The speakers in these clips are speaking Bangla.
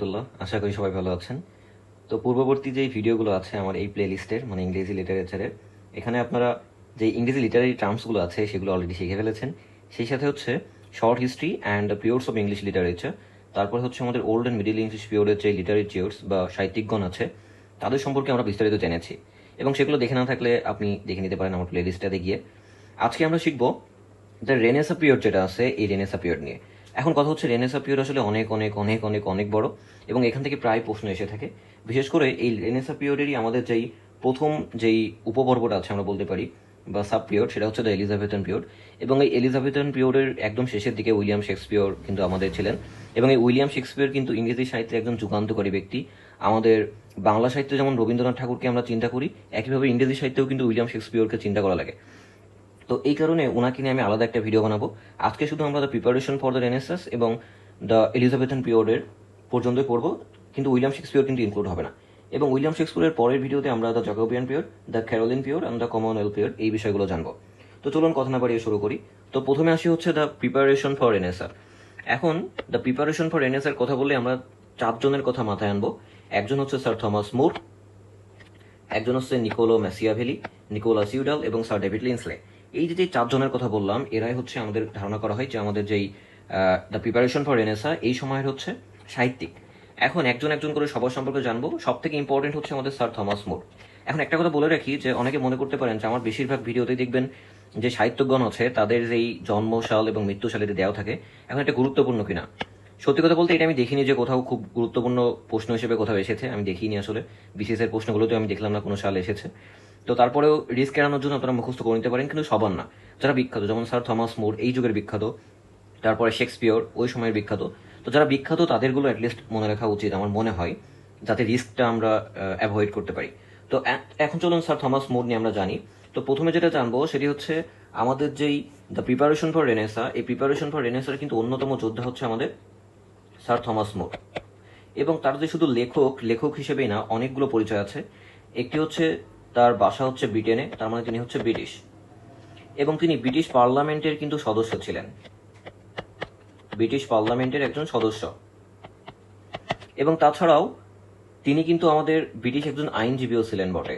রহমতুল্লাহ। আশা করি সবাই ভালো আছেন। তো পূর্ববর্তী যে ভিডিওগুলো আছে আমার এই প্লে লিস্টের, মানে ইংরেজি লিটারেচারের, এখানে আপনারা যে ইংরেজি লিটারারি টার্মসগুলো আছে সেগুলো অলরেডি শিখে ফেলেছেন। সেই সাথে হচ্ছে short history and periods of English literature, তারপর হচ্ছে আমাদের ওল্ড অ্যান্ড মিডিল ইংলিশ পিরিয়ডের যে লিটারেচার্স বা সাহিত্যিকগণ আছে তাদের সম্পর্কে আমরা বিস্তারিত জেনেছি, এবং সেগুলো দেখে না থাকলে আপনি দেখে নিতে পারেন আমার প্লে লিস্টটাতে গিয়ে। আজকে আমরা শিখবো দ্য রেনেসা পিরিয়ড যেটা আছে, এই রেনেসা পিরিয়ড নিয়ে। এখন কথা হচ্ছে রেনেসা পিরিয়ড আসলে অনেক অনেক অনেক অনেক অনেক বড়, এবং এখান থেকে প্রায় প্রশ্ন এসে থাকে। বিশেষ করে এই রেনেসা পিরিয়ডেরই আমাদের যেই প্রথম যেই উপপর্বটা আছে আমরা বলতে পারি, বা সাব পিরিয়ড, সেটা হচ্ছে দ্য এলিজাবেথান পিরিয়ড। এবং এই এলিজাবেথান পিরিয়ডের একদম শেষের দিকে উইলিয়াম শেক্সপিয়র কিন্তু আমাদের ছিলেন, এবং এই উইলিয়াম শেক্সপিয়র কিন্তু ইংরেজি সাহিত্যের একজন যুগান্তকারী ব্যক্তি। আমাদের বাংলা সাহিত্যে যেমন রবীন্দ্রনাথ ঠাকুরকে আমরা চিন্তা করি, একইভাবে ইংরেজি সাহিত্যেও কিন্তু উইলিয়াম শেক্সপিয়রকে চিন্তা করা লাগে। তো এই কারণে ওনাকে নিয়ে আমি আলাদা একটা ভিডিও বানাবো। আজকে শুধু আমরা the preparation for the Renaissance এবং দ্য এলিজাবেথান পিরিয়ডের পর্যন্তই পড়বো, কিন্তু উইলিয়াম শেক্সপিয়র কিন্তু ইনক্লুড হবে না। এবং উইলিয়াম শেক্সপিয়রের পরের ভিডিওতে আমরা the Jacobean period, the Caroline period এবং দ্য কমনওয়েলথ পিরিয়ড, এই বিষয়গুলো জানবো। তো চলুন কথা না বাড়িয়ে শুরু করি। তো প্রথমে আসি হচ্ছে দ্য প্রিপারেশন ফর রেনেসা। এখন দ্য প্রিপারেশন ফর রেনেসার কথা বললে আমরা চারজনের কথা মাথায় আনবো। একজন হচ্ছে স্যার থমাস মুর, একজন হচ্ছে নিকোলো ম্যাসিয়াভেলি, নিকোলাস ইউডাল এবং স্যার ডেভিড লিন্সলে। এই যে চারজনের কথা বললাম, এরাই হচ্ছে আমাদের ধারণা করা হয় যে আমাদের যেই দ্য প্রিপারেশন ফর রেনেসা এই সময়ের হচ্ছে সাহিত্যিক। এখন একজন একজন করে সবার সম্পর্কে জানবো। সব থেকে ইম্পর্টেন্ট হচ্ছে আমাদের স্যার থমাস মুর। এখন একটা কথা বলে রাখি যে অনেকে মনে করতে পারেন যে আমার বেশিরভাগ ভিডিওতেই দেখবেন যে সাহিত্যজ্ঞান আছে তাদের যেই জন্মসাল এবং মৃত্যুসাল এতে দেওয়া থাকে। এখন এটা গুরুত্বপূর্ণ কিনা, সত্যি কথা বলতে এটা আমি দেখিনি যে কোথাও খুব গুরুত্বপূর্ণ প্রশ্ন হিসেবে কোথাও এসেছে, আমি দেখিনি আসলে। বিসিএস এর প্রশ্নগুলোতে আমি দেখলাম না কোনো সাল এসেছে। তো তারপরেও রিস্ক এড়ানোর জন্য আপনারা মুখস্থ করে নিতে পারেন, কিন্তু সবার না। যারা বিখ্যাত, যেমন স্যার থমাস মুর এই যুগের বিখ্যাত, তারপরে শেক্সপিয়র ওই সময়ের বিখ্যাত, তো যারা বিখ্যাত তাদেরগুলো অ্যাটলিস্ট মনে রাখা উচিত আমার মনে হয়, যাতে রিস্কটা আমরা অ্যাভয়েড করতে পারি। তো এখন চলুন স্যার থমাস মুর নিয়ে আমরা জানি। তো প্রথমে যেটা জানবো সেটি হচ্ছে আমাদের যেই দ্য প্রিপারেশন ফর রেনেসা, এই প্রিপারেশন ফর রেনেসার কিন্তু অন্যতম যোদ্ধা হচ্ছে আমাদের স্যার থমাস মুর। এবং তার যে শুধু লেখক লেখক হিসেবেই না, অনেকগুলো পরিচয় আছে। একটি হচ্ছে তার বাসা হচ্ছে ব্রিটেনে, তার মানে তিনি হচ্ছে ব্রিটিশ, এবং তিনি ব্রিটিশ পার্লামেন্টের কিন্তু সদস্য ছিলেন, ব্রিটিশ পার্লামেন্টের একজন সদস্য। এবং তাছাড়াও তিনি কিন্তু আমাদের ব্রিটিশ একজন আইনজীবীও ছিলেন বটে।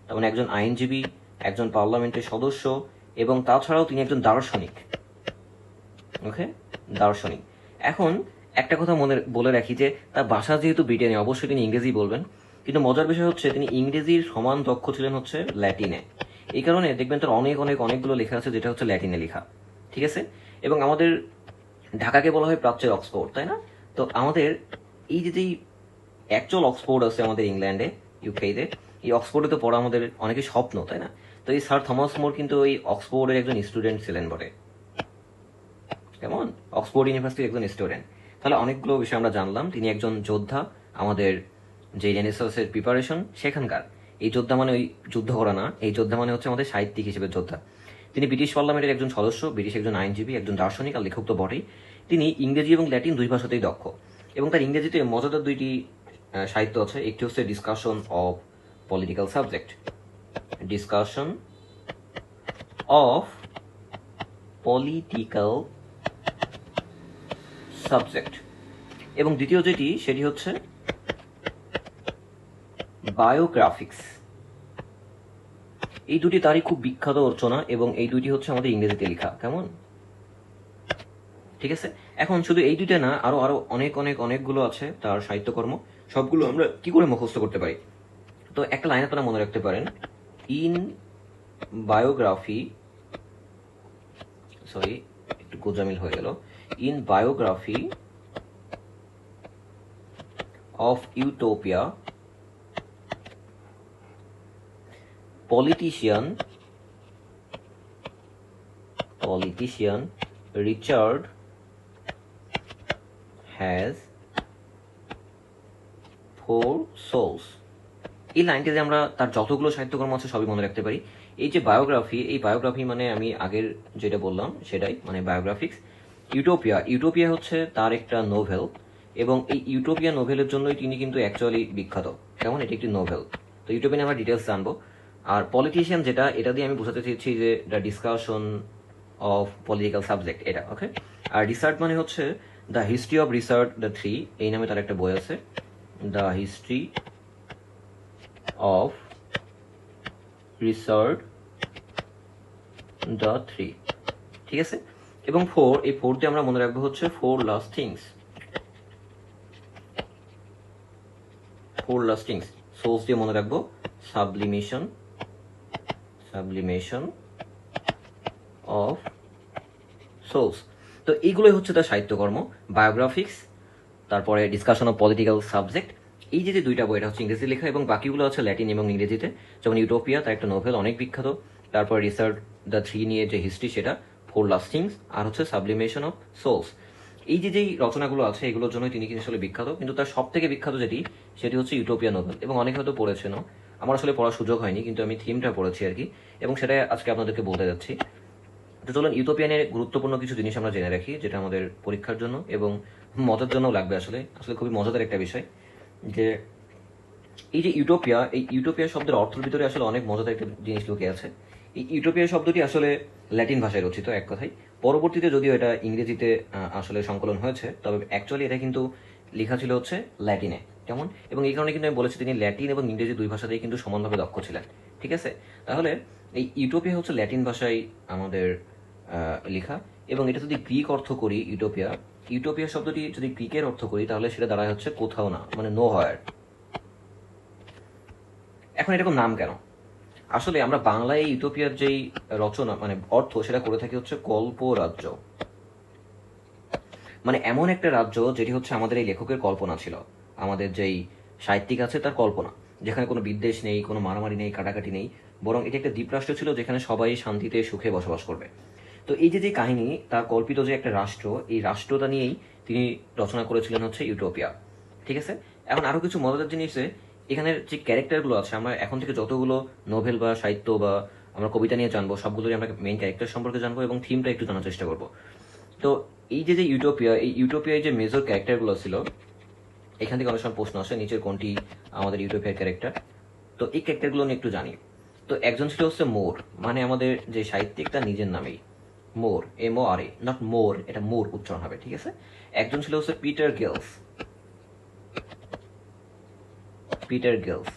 তার মানে একজন আইনজীবী, একজন পার্লামেন্টের সদস্য, এবং তাছাড়াও তিনি একজন দার্শনিক। ওকে, দার্শনিক। এখন একটা কথা মনে বলে রাখি যে তার বাসা যেহেতু ব্রিটেনে, অবশ্যই তিনি ইংরেজি বলবেন, কিন্তু মজার বিষয় হচ্ছে তিনি ইংরেজির সমান দক্ষ ছিলেন হচ্ছে ল্যাটিনে। এই কারণে দেখবেন তার অনেক অনেক অনেকগুলো লেখা আছে যেটা হচ্ছে ল্যাটিনে লেখা, ঠিক আছে। এবং আমাদের ঢাকাকে বলা হয় প্রাচ্যের অক্সফোর্ড, তাই না? তো আমাদের এই যে যেই অ্যাকচুয়াল অক্সফোর্ড আছে আমাদের ইংল্যান্ডে, ইউকেতে, এই অক্সফোর্ডে তো পড়া আমাদের অনেকের স্বপ্ন, তাই না? তো এই স্যার থমাস মোর কিন্তু ওই অক্সফোর্ডের একজন স্টুডেন্ট ছিলেন বটে। কেমন? অক্সফোর্ড ইউনিভার্সিটির একজন স্টুডেন্ট। তাহলে অনেকগুলো বিষয় আমরা জানলাম। তিনি একজন যোদ্ধা, আমাদের যে রেনেসাসের প্রিপারেশন সেখানকার। এই যোদ্ধা মানে ওই যুদ্ধ করা না, এই যোদ্ধা মানে হচ্ছে আমাদের সাহিত্যিক হিসেবে যোদ্ধা। তিনি ব্রিটিশ পার্লামেন্টের একজন সদস্য, ব্রিটিশ একজন আইনজীবী, একজন দার্শনিক আর লেখক তো বটেই। তিনি ইংরেজি এবং ল্যাটিন দুই ভাষাতেই দক্ষ, এবং তার ইংরেজিতে মজাদার দুইটি সাহিত্য আছে। একটি হচ্ছে discussion of political subject, discussion of political subject, এবং দ্বিতীয় যেটি সেটি হচ্ছে বায়োগ্রাফিক্স। এই দুটি তারই খুব বিখ্যাত রচনা, এবং এই দুইটি হচ্ছে আমাদের ইংরেজিতে লেখা। কেমন? ঠিক আছে। এখন শুধু এই দুইটা না, আরো আরো অনেক অনেক অনেকগুলো আছে তার সাহিত্যকর্ম। সবগুলো আমরা কি করে মুখস্থ করতে পারি? তো একটা লাইন আপনারা মনে রাখতে পারেন, ইন বায়োগ্রাফি, সরি একটু গোজামিল হয়ে গেল, in biography of utopia, politician Richard has 4 souls। এই লাইনটি যে আমরা তার যতগুলো সাহিত্যকর্ম আছে সবই মনে রাখতে পারি। এই যে বায়োগ্রাফি, এই বায়োগ্রাফি মানে আমি আগের যেটা বললাম সেটাই, মানে বায়োগ্রাফিক্স। ইউটোপিয়া হচ্ছে তার একটা নোভেল, এবং এই ইউটোপিয়া নোভেলের জন্যই তিনি কিন্তু অ্যাকচুয়ালি বিখ্যাত। কেমন? এটি একটি নোভেল। তো ইউটোপিয়া আমরা ডিটেলস জানবো। আর পলিটিশিয়ান যেটা, এটা দিয়ে আমি বোঝাতে চেয়েছি যে the discussion of political subject, এটা। ওকে। আর রিসার্চ মানে হচ্ছে the history of research the three, এই নামে তার একটা বই আছে, the history of research the three, ঠিক আছে। এবং ফোর, এই ফোর দিয়ে আমরা মনে রাখবো হচ্ছে four last things, four last things. Source দিয়ে মনে রাখবো সাবলিমেশন, সাবলিমেশন অফ সোর্স। তো এইগুলোই হচ্ছে তার সাহিত্যকর্ম, বায়োগ্রাফিক্স, তারপরে ডিসকাশন অফ পলিটিক্যাল সাবজেক্ট। এই যে দুইটা বই, এটা হচ্ছে ইংরেজি লেখা এবং বাকিগুলো আছে ল্যাটিন এবং ইংরেজিতে। যেমন ইউটোপিয়া, তার একটা নোভেল অনেক বিখ্যাত, তারপর রিসার্চ দ্য থ্রি নিয়ে যে হিস্ট্রি সেটা, ফোর লাস্টিংস, আর হচ্ছে সাবলিমেশন অফ সোলস। এই যে যেই রচনাগুলো আছে এগুলোর জন্য তিনি কিন্তু আসলে বিখ্যাত, কিন্তু তার সব থেকে বিখ্যাত যেটি সেটি হচ্ছে ইউটোপিয়া নোভেল, এবং অনেকে হয়তো পড়েছেন, আমার আসলে পড়ার সুযোগ হয়নি, কিন্তু আমি থিমটা পড়েছি আর কি, এবং সেটা আজকে আপনাদেরকে বলতে যাচ্ছি। তো চলুন ইউটোপিয়ানের গুরুত্বপূর্ণ কিছু জিনিস আমরা জেনে রাখি, যেটা আমাদের পরীক্ষার জন্য এবং মজার জন্যও লাগবে। আসলে আসলে খুবই মজাদার একটা বিষয় যে এই যে ইউটোপিয়া, এই ইউটোপিয়া শব্দের অর্থের ভিতরে আসলে অনেক মজাদার একটা জিনিস লুকিয়ে আছে। এই ইউটোপিয়া শব্দটি আসলে ল্যাটিন ভাষায় রচিত এক কথায়, পরবর্তীতে যদিও এটা ইংরেজিতে আসলে সংকলন হয়েছে, তবে অ্যাকচুয়ালি এটা কিন্তু লেখা ছিল হচ্ছে ল্যাটিনে, কেমন। এবং এই কারণে কিন্তু আমি বলেছি তিনি ল্যাটিন এবং ইংরেজি দুই ভাষাতেই কিন্তু সমানভাবে দক্ষ ছিলেন, ঠিক আছে। তাহলে এই ইউটোপিয়া হচ্ছে ল্যাটিন ভাষায় আমাদের লেখা, এবং এটা যদি গ্রিক অর্থ করি ইউটোপিয়া, ইউটোপিয়া শব্দটি যদি গ্রিকের অর্থ করি তাহলে সেটা দাঁড়ায় হচ্ছে কোথাও না, মানে নো হায়ার। এখন এরকম নাম কেন? আসলে আমরা বাংলায় ইউটোপিয়ার যেই রচনা মানে অর্থ সেটা করে থাকি হচ্ছে কল্প রাজ্য, মানে এমন একটা রাজ্য যেটি হচ্ছে আমাদের এই লেখকের কল্পনা ছিল, আমাদের যেই সাহিত্যিক আছে তার কল্পনা, যেখানে কোনো বিদ্বেষ নেই, কোনো মারামারি নেই, কাটাকাটি নেই, বরং এটি একটা দ্বীপরাষ্ট্র ছিল যেখানে সবাই শান্তিতে সুখে বসবাস করবে। তো এই যে কাহিনী, তার কল্পিত যে একটা রাষ্ট্র, এই রাষ্ট্রটা নিয়েই তিনি রচনা করেছিলেন হচ্ছে ইউটোপিয়া, ঠিক আছে। এখন আরো কিছু মজাদার জিনিস, এখানের যে ক্যারেক্টারগুলো আছে, আমরা এখন থেকে যতগুলো নোভেল বা সাহিত্য বা আমরা কবিতা নিয়ে জানবো সবগুলোই আমরা মেইন ক্যারেক্টার সম্পর্কে জানবো এবং থিমটা একটু জানার চেষ্টা করবো। তো এই যে ইউটোপিয়া, এই ইউটোপিয়ায় যে মেজর ক্যারেক্টারগুলো ছিল, এখান থেকে অনেক সময় প্রশ্ন আসে নিচের কোনটি আমাদের ইউটোপিয়ার ক্যারেক্টার। তো এই ক্যারেক্টারগুলো নিয়ে একটু জানি। তো একজন ছিল হচ্ছে মোর, মানে আমাদের যে সাহিত্যিক তার নিজের নামেই মোর, MORE, নট মোর, এটা মোর উচ্চারণ হবে, ঠিক আছে। একজন ছিল হচ্ছে পিটার গেলস, পিটার গেলস।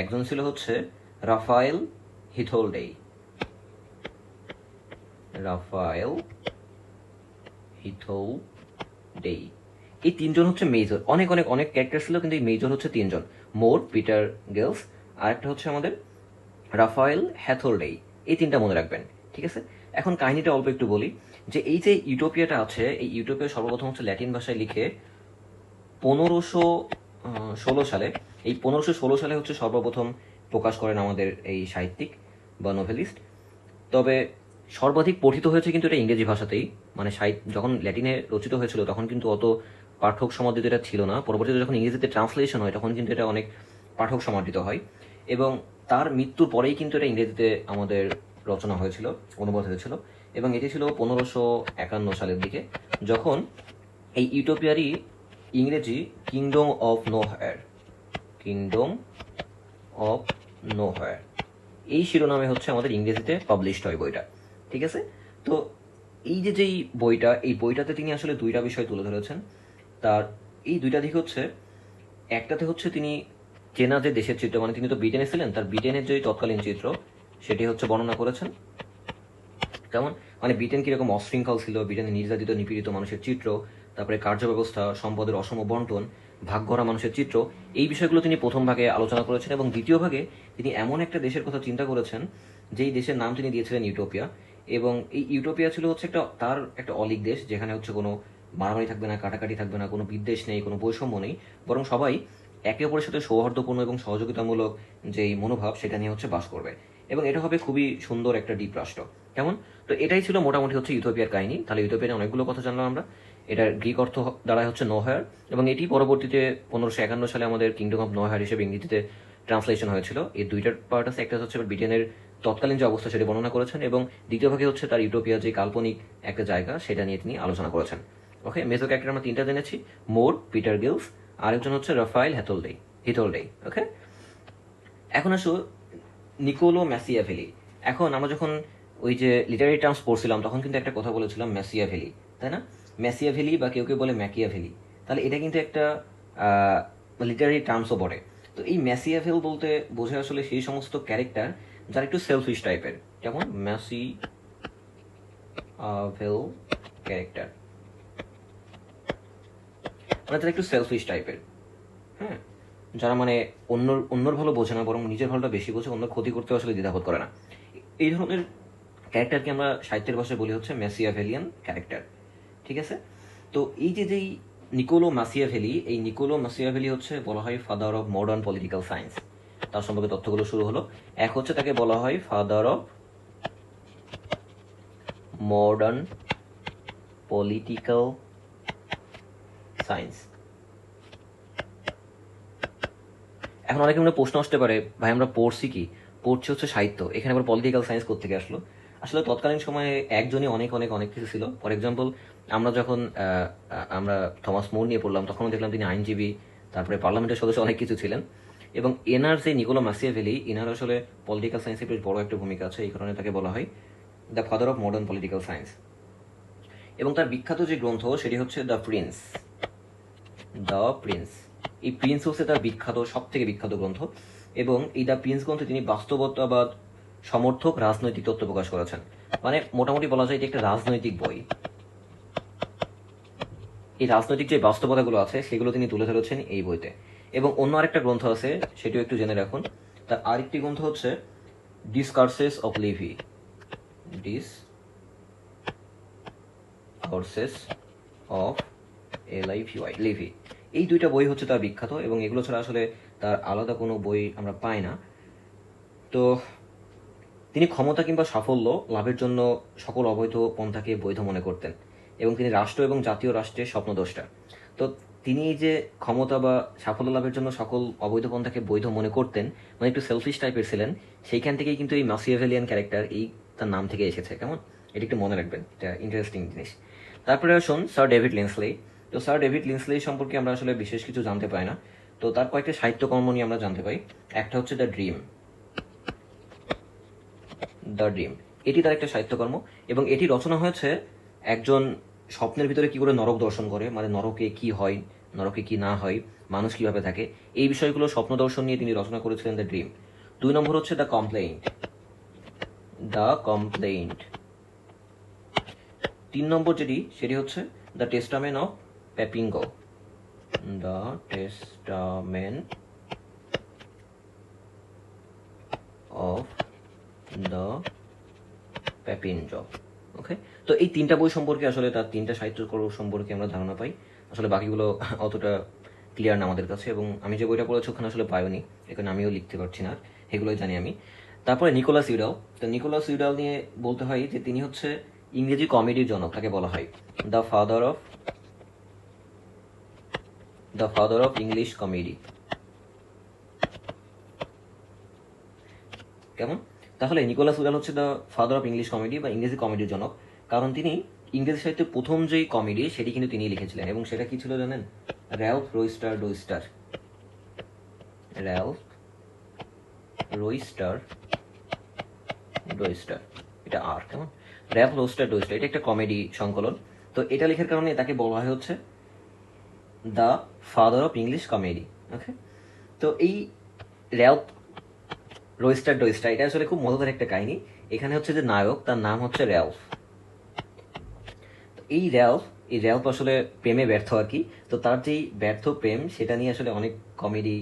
একজন ছিল হচ্ছে রাফায়েল হিথোল্ডে, রাফায়েল হিথোল্ডে। এই তিনজন হচ্ছে মেজর, অনেক অনেক অনেক ক্যারেক্টার ছিল, কিন্তু এই মেজর হচ্ছে তিনজন, মোর, পিটার গেলস, আর একটা হচ্ছে আমাদের রাফায়েল হ্যাথোল্ডে। এই তিনটা মনে রাখবেন, ঠিক আছে। এখন কাহিনীটা অল্প একটু বলি, যে এই যে ইউটোপিয়াটা আছে, এই ইউটোপিয়া সর্বপ্রথম হচ্ছে ল্যাটিন ভাষায় লিখে 1516 সালে, এই 1516 সালে হচ্ছে সর্বপ্রথম প্রকাশ করেন আমাদের এই সাহিত্যিক বা নোভেলিস্ট। তবে সর্বাধিক পঠিত হয়েছে কিন্তু এটা ইংরেজি ভাষাতেই, মানে যখন ল্যাটিনে রচিত হয়েছিল তখন কিন্তু অত পাঠক সমাদৃত এটা ছিল না, পরবর্তীতে যখন ইংরেজিতে ট্রান্সলেশন হয় তখন কিন্তু এটা অনেক পাঠক সমাদৃত হয়, এবং তার মৃত্যুর পরেই কিন্তু এটা ইংরেজিতে আমাদের রচনা হয়েছিল, অনুবাদ হয়েছিল, এবং এটি ছিল 1551 সালের দিকে, যখন এই ইউটোপিয়ারই ইংরেজি কিংডম অফ নোহয়ার, কিংডম অফ নোহয়ার, এই শিরোনামে হচ্ছে আমাদের ইংরেজিতে পাবলিশড হয় বইটা, ঠিক আছে। তো এই যে যেই বইটা, এই বইটাতে তিনি আসলে দুইটা বিষয় তুলে ধরেছেন। তার এই দুইটা দিক হচ্ছে, একটাতে হচ্ছে তিনি চেনা যে দেশের চিত্র, মানে তিনি তো ব্রিটেনে ছিলেন, তার ব্রিটেনের যে তৎকালীন চিত্র সেটি হচ্ছে বর্ণনা করেছেন, যেমন মানে ব্রিটেন কিরকম অশৃঙ্খল ছিল, ব্রিটেনে নির্যাতিত নিপীড়িত মানুষের চিত্র, তারপরে কার্য ব্যবস্থা, সম্পদের অসম বন্টন, ভাগগড়া মানুষের চিত্র, এই বিষয়গুলো তিনি প্রথম ভাগে আলোচনা করেছেন, এবং দ্বিতীয় ভাগে তিনি এমন একটা দেশের কথা চিন্তা করেছেন যেই দেশের নাম তিনি দিয়েছিলেন ইউটোপিয়া। এবং এই ইউটোপিয়া ছিল হচ্ছে তার একটা অলিক দেশ, যেখানে হচ্ছে কোনো মারামারি থাকবে না, কাটাকাটি থাকবে না, কোনো বিদ্বেষ নেই, কোনো বৈষম্য নেই, বরং সবাই একে অপরের সাথে সৌহার্দ্যপূর্ণ এবং সহযোগিতামূলক যেই মনোভাব সেটা নিয়ে হচ্ছে বাস করবে, এবং এটা হবে খুবই সুন্দর একটা দ্বীপ রাষ্ট্র, কেমন। তো এটাই ছিল মোটামুটি হচ্ছে ইউটোপিয়ার কাহিনী। তাহলে ইউটোপিয়ার অনেকগুলো কথা জানলাম আমরা। এটার গ্রিক অর্থ দাঁড়ায় হচ্ছে নোহায়ার, এবং এটি পরবর্তীতে 1551 সালে আমাদের কিংডম অফ নোহায়ার হিসেবে ইংরেজিতে ট্রান্সলেশন হয়েছিল। এই দুইটার পার্ট আছে, একটা হচ্ছে ব্রিটেনের তৎকালীন যে অবস্থা সেটা বর্ণনা করেছেন, এবং দ্বিতীয় ভাগে হচ্ছে তার ইউটোপিয়া যে কাল্পনিক একটা জায়গা সেটা নিয়ে তিনি আলোচনা করেছেন। ওকে, মেজর ক্যারেক্টার আমরা তিনটা জেনেছি, মোর, পিটার গিলস, আরেকজন হচ্ছে রাফায়েল হিথোল্ডে। ওকে, এখন আসো নিকোলো ম্যাচিয়াভেলি। এখন আমরা যখন ওই যে লিটারারি টার্মস পড়ছিলাম তখন কিন্তু একটা কথা বলেছিলাম ম্যাচিয়াভেলি, তাই না? ম্যাচিয়াভেলি বা কেউ কেউ বলে ম্যাকিয়াভেলি, তাহলে এটা কিন্তু একটা লিটারারি টার্মসও পড়ে। তো এই ম্যাচিয়াভেল বলতে বোঝায় আসলে সেই সমস্ত ক্যারেক্টার যারা একটু সেলফিশ টাইপের, যেমন ম্যাচিয়াভেল ক্যারেক্টার, মানে তারা একটু সেলফিশ টাইপের, হ্যাঁ, যারা মানে অন্যর ভালো বোঝে না, বরং নিজের ভালোটা বেশি বোঝে, অন্য ক্ষতি করতে আসলে দ্বিধাবোধ করে না। এই ধরনের ক্যারেক্টারকে আমরা সাহিত্যের ভাষায় বলি হচ্ছে ম্যাচিয়াভেলিয়ান ক্যারেক্টার, ঠিক আছে? তো এই যেই নিকোলো মাসিয়াভেলি, এই নিকোলো মাসিয়াভেলি হচ্ছে বলা হয় father of modern political science. তার সম্পর্কে তথ্যগুলো শুরু হলো। এক হচ্ছে তাকে বলা হয় father of modern political science. এখন অনেকের মনে প্রশ্ন আসতে পারে, ভাই আমরা পড়ছি কি, পড়ছি হচ্ছে সাহিত্য, এখানে আবার পলিটিক্যাল সায়েন্স কোত্থেকে আসলো? আসলে তৎকালীন সময়ে একজনই অনেক অনেক অনেক কিছু ছিল। ফর এক্সাম্পল, আমরা যখন আমরা থমাস মোর নিয়ে পড়লাম, তখনও দেখলাম তিনি আইনজীবী, তারপরে পার্লামেন্টের সদস্য, অনেক কিছু ছিলেন। এবং এনার যে নিকোলো মাসিয়াভেলি, এনার আসলে পলিটিক্যাল সায়েন্সে বেশ বড় একটা ভূমিকা আছে, এই কারণে তাকে বলা হয় the father of modern political science. এবং তার বিখ্যাত যে গ্রন্থ সেটি হচ্ছে দ্য প্রিন্স। দ্য প্রিন্স, এই প্রিন্স হচ্ছে তার বিখ্যাত, সব থেকে বিখ্যাত গ্রন্থ। এবং এই দ্য প্রিন্স গ্রন্থে তিনি বাস্তবতাবাদ সমর্থক রাজনৈতিক তত্ত্ব প্রকাশ করেছেন। মানে মোটামুটি বলা যায় এটি একটা রাজনৈতিক বই। এই রাজনৈতিক যে বাস্তবতাগুলো আছে সেগুলো তিনি তুলে ধরেছেন এই বইতে। এবং অন্য আরেকটা গ্রন্থ আছে, সেটিও একটু জেনে রাখুন। তার আরেকটি গ্রন্থ হচ্ছে discourses of Livy. Discourses of Livy. এই দুইটা বই হচ্ছে তার বিখ্যাত, এবং এগুলো ছাড়া আসলে তার আলাদা কোনো বই আমরা পাই না। তো তিনি ক্ষমতা কিংবা সাফল্য লাভের জন্য সকল অবৈধ পন্থাকে বৈধ মনে করতেন, এবং তিনি রাষ্ট্র এবং জাতীয় রাষ্ট্রের স্বপ্নদ্রষ্টা। তো তিনি এই যে ক্ষমতা বা সাফল্য লাভের জন্য সকল অবৈধ পন্থাকে বৈধ মনে করতেন, মানে একটু সেলফিশ টাইপের ছিলেন, সেইখান থেকেই কিন্তু এই মাসিয়াভেলিয়ান ক্যারেক্টার এই তার নাম থেকে এসেছে। কেমন, এটা একটু মনে রাখবেন, এটা ইন্টারেস্টিং জিনিস। তারপরে আসুন স্যার ডেভিড লিন্সলি। তো স্যার ডেভিড লিন্সলি সম্পর্কে আমরা আসলে বিশেষ কিছু জানতে পাই না। তো তার কয়েকটা সাহিত্যকর্ম নিয়ে আমরা জানতে পাই। একটা হচ্ছে দ্য ড্রিম। এটি তার একটা সাহিত্যকর্ম, এবং এটি রচনা হয়েছে একজন স্বপ্নের ভিতরে কি করে নরক দর্শন করে, মানে নরকে কি হয়, নরকে কি না হয়, মানুষ কিভাবে থাকে, এই বিষয়গুলো স্বপ্ন দর্শন নিয়ে তিনি রচনা করেছিলেন দ্য ড্রিম। 2 নম্বর হচ্ছে দ্য কমপ্লেইন্ট। 3 নম্বর যেটি, সেটি হচ্ছে the testament of Papyngo. The testament of the Papyngo. Okay, তো এই 3টা বই সম্পর্কে আসলে তার 3টা সাহিত্যকর্ম সম্পর্কে আমরা ধারণা পাই। আসলে বাকিগুলো অতটা ক্লিয়ার না আমাদের কাছে, এবং আমি যে বইটা পড়েছি ওখানে আসলে পাইনি, এখানে আমিও লিখতে পারছি না, এগুলোই জানি আমি। তারপরে নিকোলাস ইউডাল। তো নিকোলাস ইউডাল নিয়ে বলতে হয় যে তিনি হচ্ছে ইংরেজি কমেডির জনক, তাকে বলা হয় the father of English comedy. কেমন? তাহলে নিকোলাস ইউডাল হচ্ছে the father of English comedy বা ইংরেজি কমেডির জনক, কারণ তিনি ইংরেজি সাহিত্যের প্রথম যেই কমেডি সেটি কিন্তু তিনি লিখেছিলেন, এবং সেটা কি ছিল জানেন? র্যালফ রোইস্টার ডোইস্টার। এটা আর কেমন, র্যালফ রোইস্টার ডোইস্টার, এটা একটা কমেডি সংকলন। তো এটা লেখার কারণে তাকে বলা হয় হচ্ছে the father of English comedy. Okay, তো এই র্যালফ রোইস্টার ডোইস্টার, এটা আসলে খুব মজাদার একটা কাহিনী। এখানে হচ্ছে যে নায়ক, তার নাম হচ্ছে র্যালফ। এই র্যালফ আসলে প্রেমে ব্যর্থ আর কি। তো তার যেই ব্যর্থ প্রেম, সেটা নিয়ে আসলে অনেক কমেডি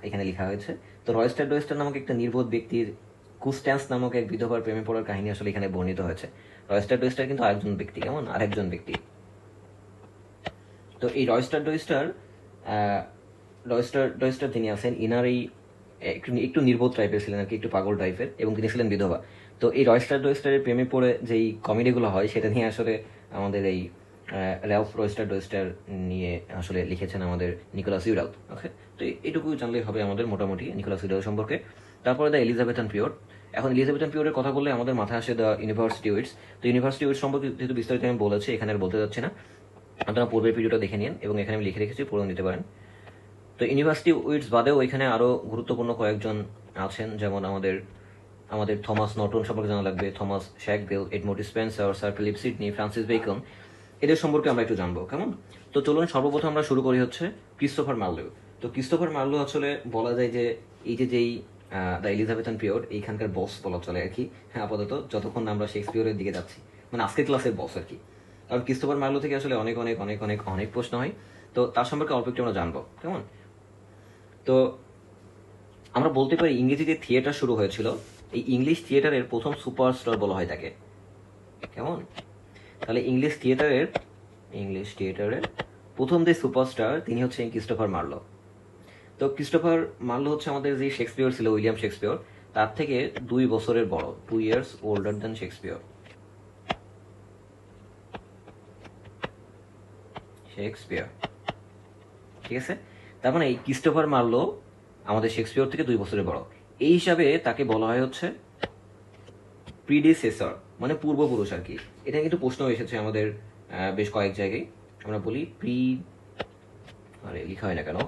এখানে লেখা হয়েছে। তো রয়েস্টার ডোয়েস্টার নামক একটা নির্বোধ ব্যক্তির কুস্ট্যান্স নামক এক বিধবার প্রেমে পড়ার কাহিনী আসলে এখানে বর্ণিত হয়েছে। রয়েস্টার ডোয়েস্টার কিন্তু আরেকজন ব্যক্তি, কেমন, আরেকজন ব্যক্তি। তো এই রয়েস্টার ডোয়েস্টার তিনি আছেন, ইনার এই একটু নির্বোধ টাইপের ছিলেন আর কি, একটু পাগল টাইপের, এবং তিনি ছিলেন বিধবা। তো এই রয়েস্টার ডোয়েস্টারের প্রেমে পড়ে যেই কমেডিগুলো হয় সেটা নিয়ে আসলে আমাদের এই র্যালফ রয়েস্টার ডোয়েস্টার নিয়ে আসলে লিখেছেন আমাদের নিকোলাস ইউডাল। ওকে, তো এটুকু জানলেই হবে আমাদের মোটামুটি নিকোলাস ইউডাল সম্পর্কে। তারপরে দ্য এলিজাবেথান পিরিয়ড। এখন এলিজাবেথান পিরিয়ডের কথা বললে আমাদের মাথায় আসে দ্য ইউনিভার্সিটি উইটস। তো ইউনিভার্সিটি উইটস সম্পর্কে যেহেতু বিস্তারিত আমি বলেছি, এখানে আর বলতে যাচ্ছি না, আপনারা পূর্বের ভিডিওটা দেখে নিন, এবং এখানে আমি লিখে রেখেছি, পড়ে নিতে পারেন। তো ইউনিভার্সিটি উইটস বাদেও এখানে আরো গুরুত্বপূর্ণ কয়েকজন আছেন, যেমন আমাদের থমাস নর্টন সম্পর্কে জানা লাগবে, Thomas Sackville, Edmund Spenser, sir Philip Sidney, Francis Bacon. এদের সম্পর্কে আমরা একটু জানবো, কেমন? তো চলুন সর্বপ্রথম আমরা শুরু করি হচ্ছে ক্রিস্টোফার মার্লো। তো ক্রিস্টোফার মার্লো আসলে বলা যায় যে এই যেই দ্য এলিজাবেথান পিরিয়ড এইখানকার বস বলা চলে আর কি, হ্যাঁ, আপাতত যতক্ষণ না আমরা শেক্সপিয়রের দিকে যাচ্ছি, মানে আজকের ক্লাসের বস আর কি। কারণ ক্রিস্টোফার মার্লো থেকে আসলে অনেক অনেক অনেক অনেক অনেক প্রশ্ন হয়, তো তার সম্পর্কে অল্প একটু আমরা জানবো, কেমন? তো আমরা বলতে পারি ইংরেজি যে থিয়েটার শুরু হয়েছিল, এই ইংলিশ থিয়েটারের প্রথম সুপারস্টার বলা হয় তাকে, কেমন? তাহলে ইংলিশ থিয়েটারের প্রথম যে সুপারস্টার তিনি হচ্ছেন ক্রিস্টোফার মার্লো। তো ক্রিস্টোফার মার্লো হচ্ছে আমাদের যে শেক্সপিয়র ছিল, উইলিয়াম শেক্সপিয়র, তার থেকে 2 বছরের বড়, 2 ইয়ার্স ওল্ডার দেন শেক্সপিয়র। ঠিক আছে, তার মানে এই ক্রিস্টোফার মার্লো আমাদের শেক্সপিয়র থেকে 2 বছরের বড়। এই হিসাবে তাকে বলা হয় হচ্ছে প্রিডিসেসর, মানে পূর্বপুরুষ আর কি। এটা কিন্তু প্রশ্ন এসেছে আমাদের বেশ কয়েক জায়গায়। আমরা বলি লেখা হয় না কেন,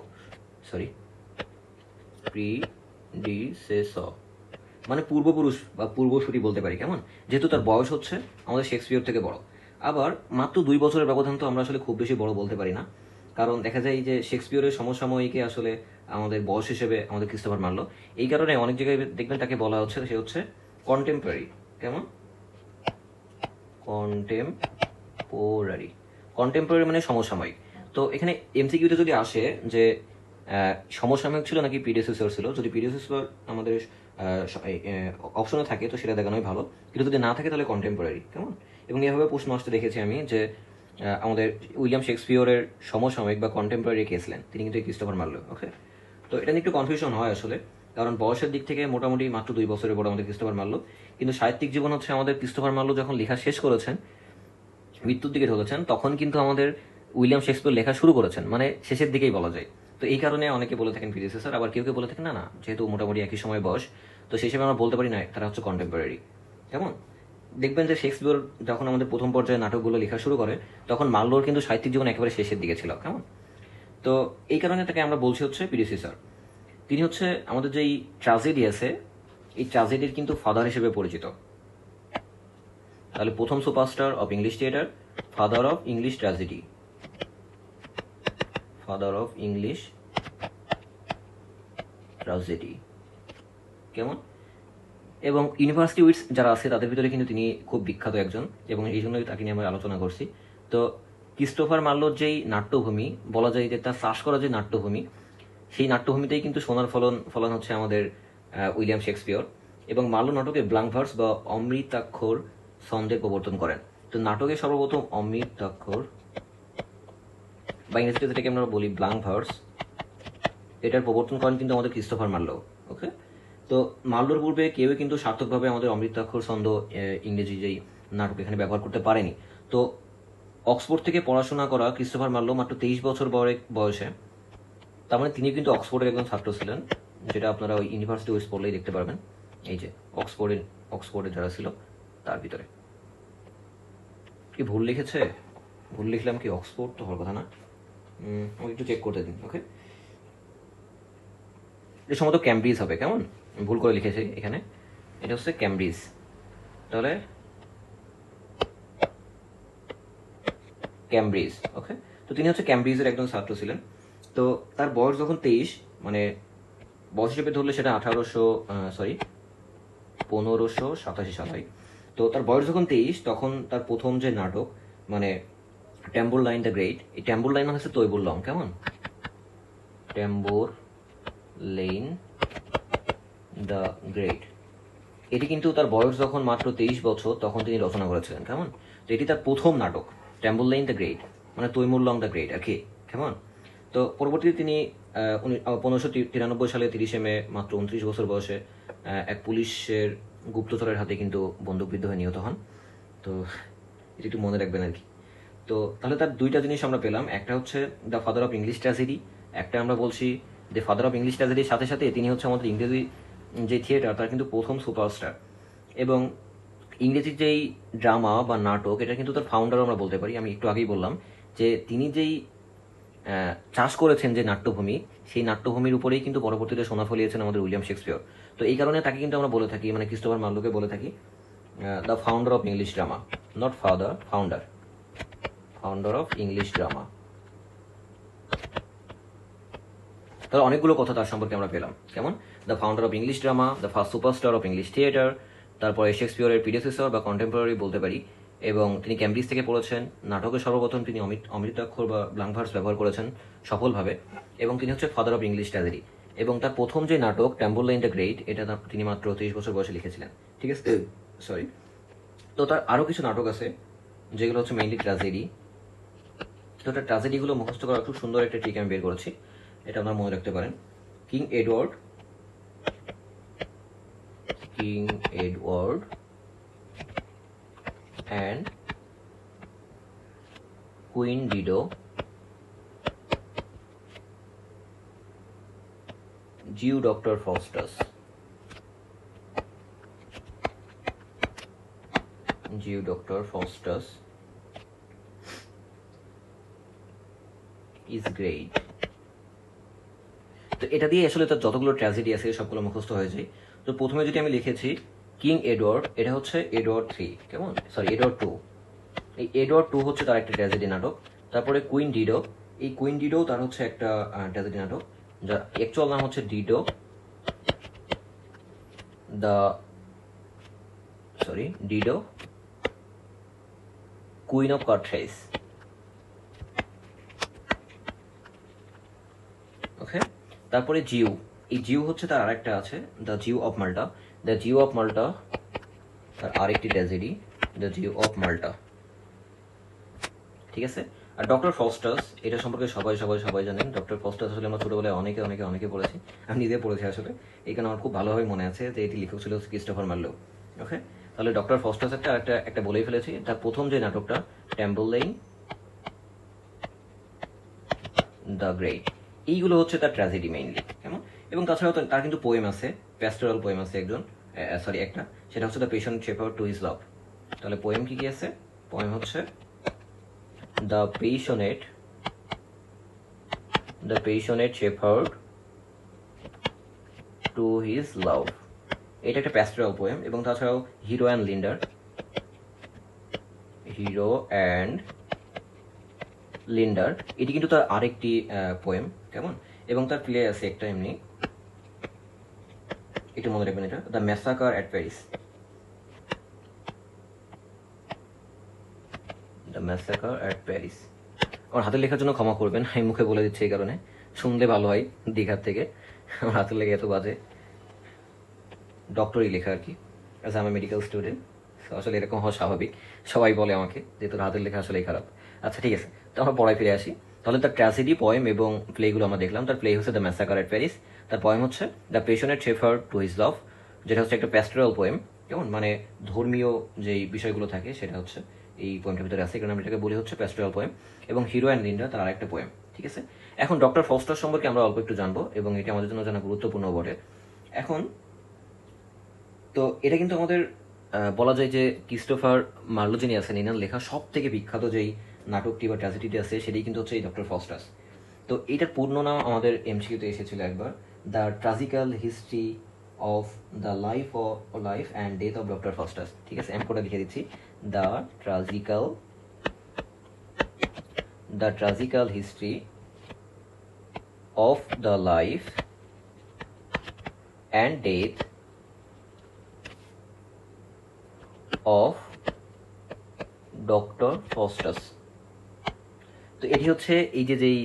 সরি, প্রিডিসেসর মানে পূর্বপুরুষ বা পূর্বসূরি বলতে পারি, কেমন? যেহেতু তার বয়স হচ্ছে আমাদের শেক্সপিয়র থেকে বড়। আবার মাত্র 2 বছরের ব্যবধান তো আমরা আসলে খুব বেশি বড় বলতে পারি না, কারণ দেখা যায় যে শেক্সপিয়রের সমসাময়িকে আসলে আমাদের বয়স হিসেবে আমাদের ক্রিস্টোফার মার্লো। এই কারণে অনেক জায়গায় দেখবেন তাকে বলা হচ্ছে সে হচ্ছে কন্টেম্পোরারি, কেমন? কন্টেম্পোরারি, কন্টেম্পোরারি মানে সমসাময়িক। তো এখানে এমসিকিউতে যদি আসে যে সমসাময়িক ছিল নাকি প্রিডেসেসর ছিল, যদি প্রিডেসেসর আমাদের অপশনে থাকে তো সেটা দেখানোই ভালো, কিন্তু যদি না থাকে তাহলে কন্টেম্পোরারি, কেমন? এবং এভাবে প্রশ্ন আসতে দেখেছি আমি যে আমাদের উইলিয়াম শেক্সপিয়রের সমসাময়িক বা কন্টেম্পোরারি কে ছিলেন, তিনি কিন্তু ক্রিস্টোফার মার্লো। ওকে, তো এটা নিয়ে একটু কনফিউশন হয় আসলে, কারণ বয়সের দিক থেকে মোটামুটি মাত্র 2 বছরের বড় আমাদের ক্রিস্টোফার মার্লো, কিন্তু সাহিত্যিক জীবন হচ্ছে আমাদের ক্রিস্টোফার মার্লো যখন লেখা শেষ করেছেন, মৃত্যুর দিকে ঢলেছেন, তখন কিন্তু আমাদের উইলিয়াম শেক্সপিয়র লেখা শুরু করেছেন, মানে শেষের দিকেই বলা যায়। তো এই কারণে অনেকে বলে থাকেন প্রিডিসেসর, আবার কেউ কেউ বলে থাকেন না না, যেহেতু মোটামুটি একই সময় বয়স, তো সেই হিসেবে আমরা বলতে পারি না তারা হচ্ছে কন্টেম্পোরারি, কেমন? দেখবেন যে শেক্সপিয়র যখন আমাদের প্রথম পর্যায়ে নাটকগুলো লেখা শুরু করে, তখন মার্লোর কিন্তু সাহিত্যিক জীবন একেবারে শেষের দিকে ছিল, কেমন? তো এই কারণে তাকে আমরা বলছি হচ্ছে প্রিডিসেসর। তিনি হচ্ছে আমাদের যেই ট্র্যাজেডি আছে, এই ট্র্যাজেডির কিন্তু ফাদার হিসেবে পরিচিত। তাহলে প্রথম superstar of English theatre, father of English tragedy, father of English tragedy, কেমন? এবং ইউনিভার্সিটি উইটস যারা আছে তাদের ভিতরে কিন্তু তিনি খুব বিখ্যাত একজন, এবং এই জন্যই তাকে নিয়ে আমরা আলোচনা করছি। তো ক্রিস্টোফার মার্লোর যেই নাট্যভূমি বলা যায় যে তার চাষ করা যে নাট্যভূমি, সেই নাট্যভূমিতেই কিন্তু সোনার ফলন হচ্ছে আমাদের উইলিয়াম শেক্সপিয়র। এবং মার্লো নাটকে ব্ল্যাঙ্ক ভার্স বা অমৃতাক্ষর ছন্দের প্রবর্তন করেন। তো নাটকে সর্বপ্রথম অমৃতাক্ষর বা ইংরেজিতে যেটাকে আমরা বলি ব্ল্যাঙ্ক ভার্স, এটার প্রবর্তন করেন কিন্তু আমাদের ক্রিস্টোফার মার্লো। ওকে, তো মার্লোর পূর্বে কেউই কিন্তু সার্থকভাবে আমাদের অমৃতাক্ষর ছন্দ ইংরেজি যেই নাটক এখানে ব্যবহার করতে পারেনি। তো অক্সফোর্ড থেকে পড়াশোনা করা ক্রিস্টোফার মার্লো মাত্র 23 বছর বয়সে, তার মানে তিনি কিন্তু অক্সফোর্ডের একজন ছাত্র ছিলেন, যেটা আপনারা ওই ইউনিভার্সিটি ওয়েস্ট পড়লেই দেখতে পারবেন। এই যে অক্সফোর্ডে যারা ছিল তার ভিতরে কি ভুল লিখেছে, ভুল লিখলাম কি? অক্সফোর্ড তো হওয়ার কথা না, আমাকে একটু চেক করতে দিন। ওকে, এটা সম্ভবত ক্যামব্রিজ হবে, কেমন? ভুল করে লিখেছি এখানে, এটা হচ্ছে ক্যামব্রিজ। তাহলে ক্যামব্রিজ, ওকে। তো তিনি হচ্ছে ক্যামব্রিজের একজন ছাত্র ছিলেন। তো তার বয়স যখন 23, মানে বয়স হিসেবে ধরলে সেটা 1587 সাল হয়। তো তার বয়স যখন 23, তখন তার প্রথম যে নাটক, মানে ট্যাম্বুরলাইন দ্য গ্রেট, এই ট্যাম্বুরলাইন হচ্ছে তৈবুর লং, কেমন? ট্যাম্বুরলাইন দ্য গ্রেট, এটি কিন্তু তার বয়স যখন মাত্র 23 বছর তখন তিনি রচনা করেছিলেন, কেমন? তো এটি তার প্রথম নাটক, ট্যাম্বুরলাইন দ্য গ্রেট, মানে তৈমুর লং দ্য গ্রেট আর কি, কেমন? তো পরবর্তীতে তিনি 1593 সালে 30 মে মাত্র 29 বছর বয়সে এক পুলিশের গুপ্তচরের হাতে কিন্তু বন্দুকবিদ্ধ হয়ে নিহত হন। তো এটি একটু মনে রাখবেন আর কি। তো তাহলে তার দুইটা জিনিস আমরা পেলাম, একটা হচ্ছে the father of English tragedy, একটা আমরা বলছি দ্য ফাদার অফ ইংলিশ ট্র্যাজেডির সাথে সাথে তিনি হচ্ছে আমাদের ইংরেজি যে থিয়েটার তার কিন্তু প্রথম সুপারস্টার। এবং ইংরেজির যেই ড্রামা বা নাটক, এটা কিন্তু তার ফাউন্ডার আমরা বলতে পারি। আমি একটু আগেই বললাম যে তিনি যেই চাষ করেছেন যে নাট্যভূমি, সেই নাট্যভূমির উপরেই কিন্তু পরবর্তীতে সোনা ফলিয়েছেন আমাদের উইলিয়াম শেক্সপিয়র। তো এই কারণে তাকে কিন্তু আমরা বলে থাকি, মানে ক্রিস্টোফার মার্লোকে বলে থাকি the founder of English drama, not father, founder, founder of English drama. তাহলে অনেকগুলো কথা তার সম্পর্কে আমরা পেলাম, কেমন? The founder of English drama, the first superstar of English theatre, তারপরে শেক্সপিয়রের প্রিডেসেসর বা কন্টেম্পোরারি বলতে পারি, এবং তিনি ক্যামব্রিজ থেকে পড়েছেন। নাটকে সর্বপ্রথম তিনি অমৃতাক্ষর বা ব্ল্যাঙ্ক ভার্স ব্যবহার করেছেন সফলভাবে, এবং তিনি হচ্ছে ফাদার অফ ইংলিশ ট্র্যাজেডি। এবং তার প্রথম যে নাটক ট্যাম্বুরলাইন দ্য গ্রেট, এটা তিনি মাত্র 30 বছর বয়সে লিখেছিলেন, ঠিক আছে? সরি। তো তার আরও কিছু নাটক আছে যেগুলো হচ্ছে মেইনলি ট্র্যাজেডি। তো তার ট্র্যাজেডিগুলো মুখস্থ করার খুব সুন্দর একটা ট্রিক আমি বের করেছি, এটা আপনারা মনে রাখতে পারেন। King Edward and Queen Dido, Jew Doctor Faustus, is great. তো এটা দিয়ে আসলে তার যতগুলো ট্র্যাজেডি আছে সবগুলো মুখস্থ হয়ে যায়। তো প্রথমে যেটি আমি লিখেছি কিং এডওয়ার্ড, এটা হচ্ছে এডওয়ার্ড 3, কেমন? Sorry, Edward 2। এই এডওয়ার্ড 2 হচ্ছে তার একটা ট্র্যাজেডি নাটক। তারপরে কুইন ডিডো, এই কুইন ডিডো তার হচ্ছে একটা ট্র্যাজেডি নাটক, যার অ্যাকচুয়াল নাম হচ্ছে ডিডো কুইন অফ কার্থ্রেস। ওকে, তারপরে জিউ, এই জিউ হচ্ছে তার আরেকটা আছে, দ্য জিউ অফ মাল্টা, তার আরেকটি tragedy, the Jew of Malta, ঠিক আছে? আর ডক্টর ফস্টাস, এটা সম্পর্কে সবাই জানেন। ডক্টর ফস্টাস আসলে আমরা ছোটবেলায় অনেকে পড়েছি, আমি নিজে পড়েছি আসলে, এই কারণে আমার খুব ভালোভাবে মনে আছে যে এটি লেখক ছিল ক্রিস্টোফার মার্লো। ওকে, তাহলে ডক্টর ফস্টাস একটা বলেই ফেলেছি। তার প্রথম যে নাটকটা ট্যাম্বুরলাইন দ্য গ্রেট, এইগুলো হচ্ছে তার ট্র্যাজেডি মেইনলি, কেমন? এবং তাছাড়াও তার কিন্তু পোয়েম আছে, প্যাস্টোরাল পোয়েম আছে একটা, সেটা হচ্ছে the patient shepherd to his love. তাহলে পোয়েম কি আছে? পোয়েম হচ্ছে the passionate shepherd to his love, এটা একটা প্যাস্টোরাল পোয়েম। এবং তাছাড়াও হিরো অ্যান্ড লিন্ডার, এটি কিন্তু তার আরেকটি পোয়েম, কেমন? এবং তার প্লে আছে একটা, এমনি একটু মনে রাখবেন, এটা দ্য ম্যাসাকার অ্যাট প্যারিস। আমার হাতের লেখার জন্য ক্ষমা করবেন, আমি মুখে বলে দিচ্ছি এই কারণে, শুনলে ভালো হয় দীঘার থেকে। আমার হাতের লেখা এত বাজে, ডক্টরি লেখা আর কি, অ্যাজ আমি মেডিকেল স্টুডেন্ট, আসলে এরকম হওয়া স্বাভাবিক। সবাই বলে আমাকে যে তোর হাতের লেখা আসলেই খারাপ। আচ্ছা, ঠিক আছে, তো আমরা পড়ায় ফিরে আসি। তাহলে তার ট্র্যাজেডি, পোয়েম এবং প্লেগুলো আমরা দেখলাম। তার প্লে হচ্ছে দ্য ম্যাসাকার অ্যাট প্যারিস, তার পোয়েম হচ্ছে the passionate shepherd to his love, যেটা হচ্ছে একটা প্যাস্টোরাল পোয়েম, কেমন? মানে ধর্মীয় যেই বিষয়গুলো থাকে সেটা হচ্ছে এই পোয়েমটার ভিতরে আছে, কারণ আমরা এটাকে বলি হচ্ছে প্যাস্টোরাল পোয়েম। এবং হিরো অ্যান্ড লিন্ডা তার আরেকটা পোয়েম, ঠিক আছে? এখন ডক্টর ফস্টাস সম্পর্কে আমরা অল্প একটু জানবো, এবং এটা আমাদের জন্য জানা গুরুত্বপূর্ণ বটে। এখন তো এটা কিন্তু আমাদের বলা যায় যে ক্রিস্টোফার মার্লো যিনি আছেন, এনার লেখা সব থেকে বিখ্যাত যেই নাটকটি বা ট্র্যাজেডিটি আছে সেটাই কিন্তু হচ্ছে এই ডক্টর ফস্টাস। তো এটার পূর্ণ নাম আমাদের এমসিকিউতে এসেছিল একবার, the tragical history of the life and death of Doctor Faustus, ঠিক আছে? আমি কোডটা লিখে দিচ্ছি, the tragical history of the life and death of Doctor Faustus. তো এটি হচ্ছে এই যেই